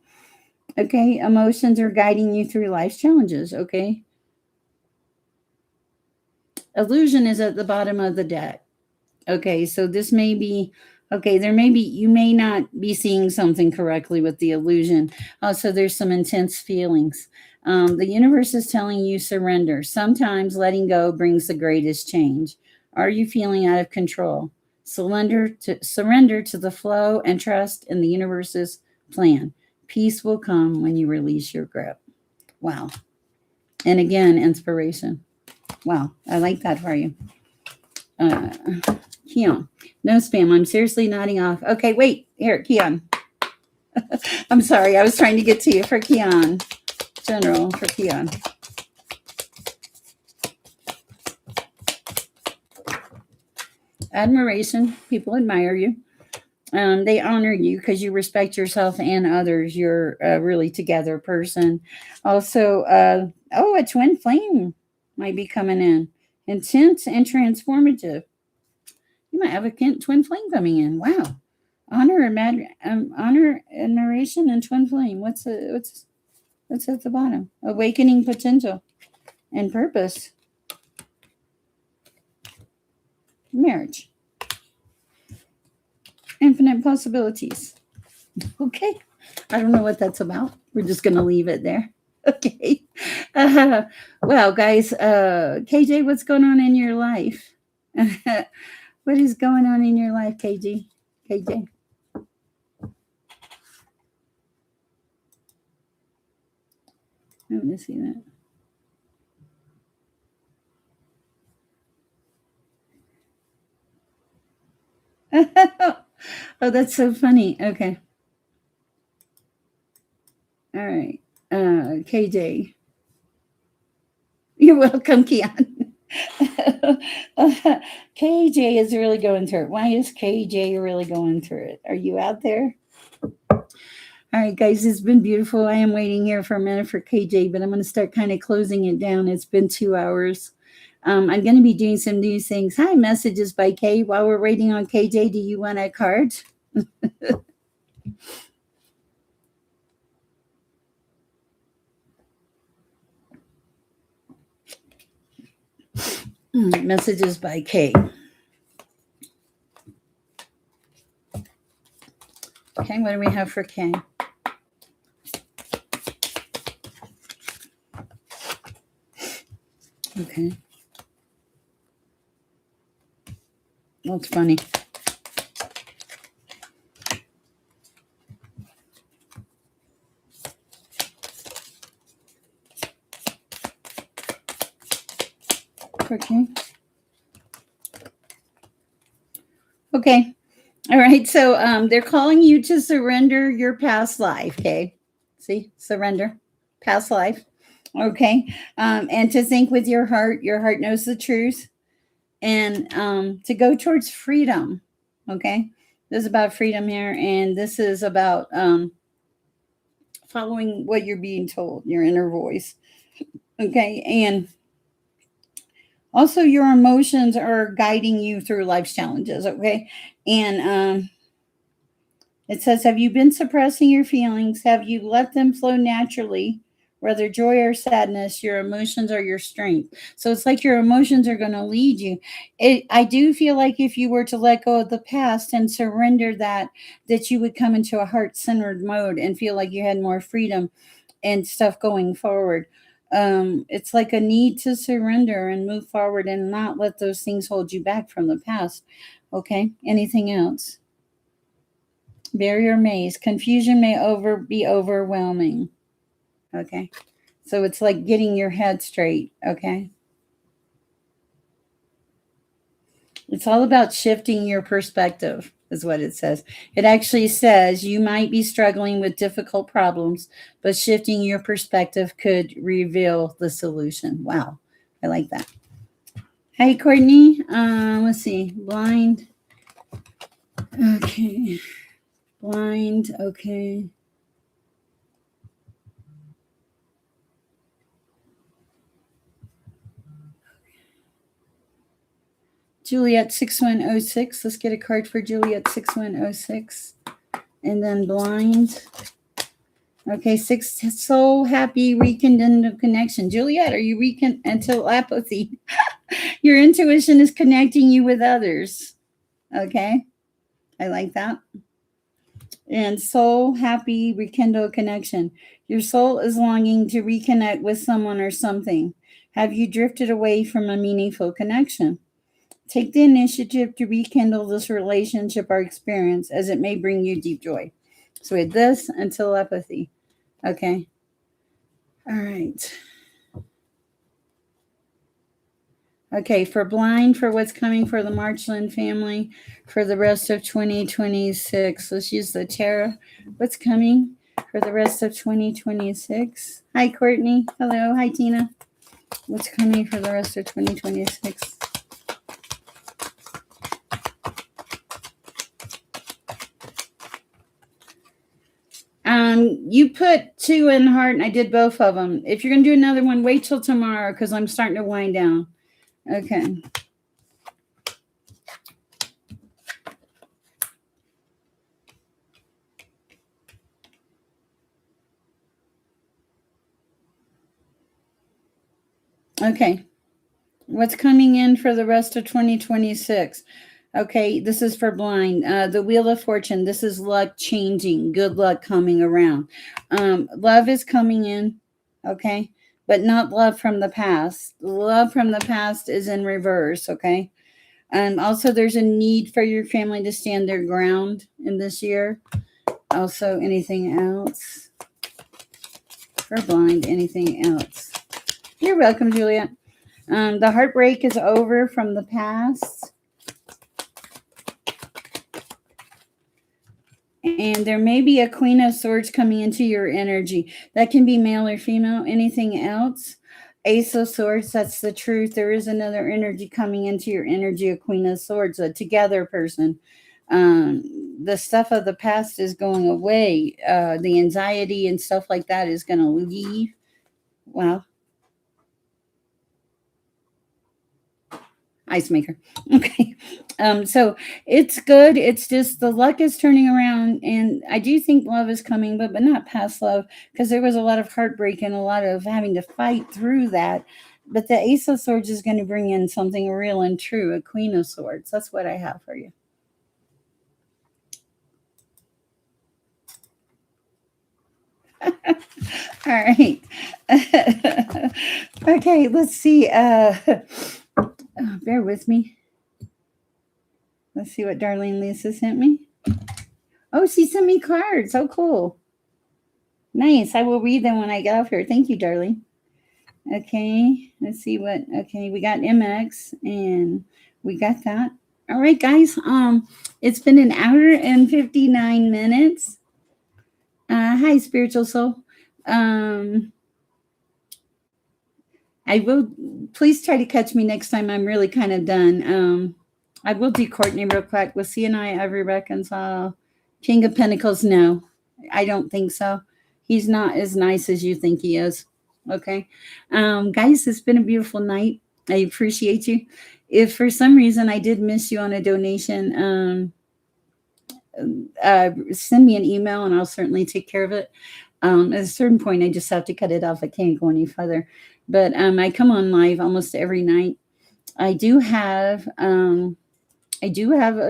Okay, emotions are guiding you through life's challenges. Okay. Illusion is at the bottom of the deck. Okay, so this may be, okay, you may not be seeing something correctly with the illusion. Also, there's some intense feelings. The universe is telling you surrender. Sometimes letting go brings the greatest change. Are you feeling out of control? Surrender to the flow and trust in the universe's plan. Peace will come when you release your grip. Wow. And again, inspiration. Wow, I like that for you. Keon, no spam. I'm seriously nodding off. Okay, wait. Here, Keon. I'm sorry. I was trying to get to you for Keon. General for Keon. Admiration. People admire you. They honor you because you respect yourself and others. You're a really together person. Also, a twin flame might be coming in. Intense and transformative. You might have a twin flame coming in. Wow. Honor, admiration, and twin flame. What's at the bottom? Awakening potential and purpose. Marriage. Infinite possibilities. Okay. I don't know what that's about. We're just going to leave it there. Okay. Well, guys, KJ, what's going on in your life? What is going on in your life, KJ? KJ. Let me see that. Oh, that's so funny. Okay. All right. KJ. You're welcome, Keon. KJ is really going through it. Why is KJ really going through it? Are you out there? All right, guys, it's been beautiful. I am waiting here for a minute for KJ, but I'm going to start kind of closing it down. It's been 2 hours. I'm going to be doing some new things. Hi, messages by Kay. While we're waiting on KJ, do you want a card? Messages by Kay. Okay, what do we have for Kay? Okay. That's funny. Okay. Okay. All right. So they're calling you to surrender your past life. Okay. See, surrender, past life. Okay. And to think with your heart. Your heart knows the truth. And to go towards freedom. Okay. This is about freedom here. And this is about following what you're being told, your inner voice. Okay. And also, your emotions are guiding you through life's challenges. Okay. And it says, have you been suppressing your feelings? Have you let them flow naturally? Whether joy or sadness, your emotions are your strength. So it's like your emotions are going to lead you. I do feel like if you were to let go of the past and surrender that you would come into a heart-centered mode and feel like you had more freedom and stuff going forward. It's like a need to surrender and move forward and not let those things hold you back from the past. Okay. Anything else? Barrier maze. Confusion may be overwhelming. Okay. So it's like getting your head straight. Okay. It's all about shifting your perspective, is what it says. It actually says you might be struggling with difficult problems, but shifting your perspective could reveal the solution. Wow. I like that. Hey, Courtney. Let's see. Blind. Okay. Blind. Okay. Juliet 6106. Let's get a card for Juliet 6106. And then blind. Okay, 6. So happy, rekindled connection. Juliet, are you telepathy? Your intuition is connecting you with others. Okay, I like that. And soul happy, rekindle connection. Your soul is longing to reconnect with someone or something. Have you drifted away from a meaningful connection? Take the initiative to rekindle this relationship or experience as it may bring you deep joy. So with this and telepathy. Okay. All right. Okay, for blind, for what's coming for the Marchland family for the rest of 2026. Let's use the tarot. What's coming for the rest of 2026? Hi, Courtney. Hello. Hi, Tina. What's coming for the rest of 2026? You put 2 in heart, and I did both of them. If you're going to do another one, wait till tomorrow because I'm starting to wind down. Okay. Okay. What's coming in for the rest of 2026? Okay, this is for blind. The Wheel of Fortune. This is luck changing, good luck coming around. Love is coming in, okay, but not love from the past. Love from the past is in reverse, okay. Also, there's a need for your family to stand their ground in this year. Also, anything else for blind? Anything else? You're welcome, Juliet. The heartbreak is over from the past. And there may be a Queen of Swords coming into your energy. That can be male or female. Anything else? Ace of Swords, that's the truth. There is another energy coming into your energy, a Queen of Swords, a together person. The stuff of the past is going away. The anxiety and stuff like that is going to leave. Wow. Ice maker. Okay. So it's good. It's just the luck is turning around, and I do think love is coming, but not past love, because there was a lot of heartbreak and a lot of having to fight through that. But the Ace of Swords is going to bring in something real and true, a Queen of Swords. That's what I have for you. All right. Okay, let's see. Bear with me. Let's see what Darlene Lisa sent me. Oh, she sent me cards. Oh, cool. Nice. I will read them when I get off here. Thank you, darling. Okay, let's see what. Okay, we got MX and we got that. All right, guys. It's been an hour and 59 minutes. Hi, spiritual soul. I will. Please try to catch me next time. I'm really kind of done. I will do Courtney real quick. Was he and I ever reconcile? King of Pentacles? No, I don't think so. He's not as nice as you think he is. Okay. Guys, it's been a beautiful night. I appreciate you. If for some reason I did miss you on a donation, send me an email and I'll certainly take care of it. At a certain point, I just have to cut it off. I can't go any further. But I come on live almost every night. I do have a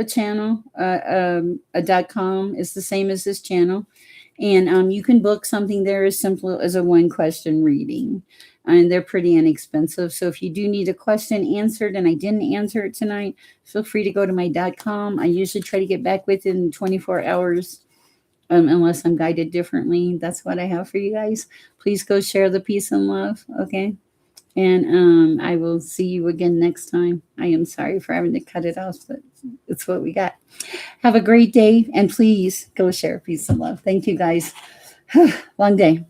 channel, a .com is the same as this channel. And you can book something there as simple as a 1-question reading. And they're pretty inexpensive. So if you do need a question answered and I didn't answer it tonight, feel free to go to my .com. I usually try to get back within 24 hours, unless I'm guided differently. That's what I have for you guys. Please go share the peace and love, okay? And I will see you again next time. I am sorry for having to cut it off, but it's what we got. Have a great day, and please go share peace and love. Thank you, guys. Long day.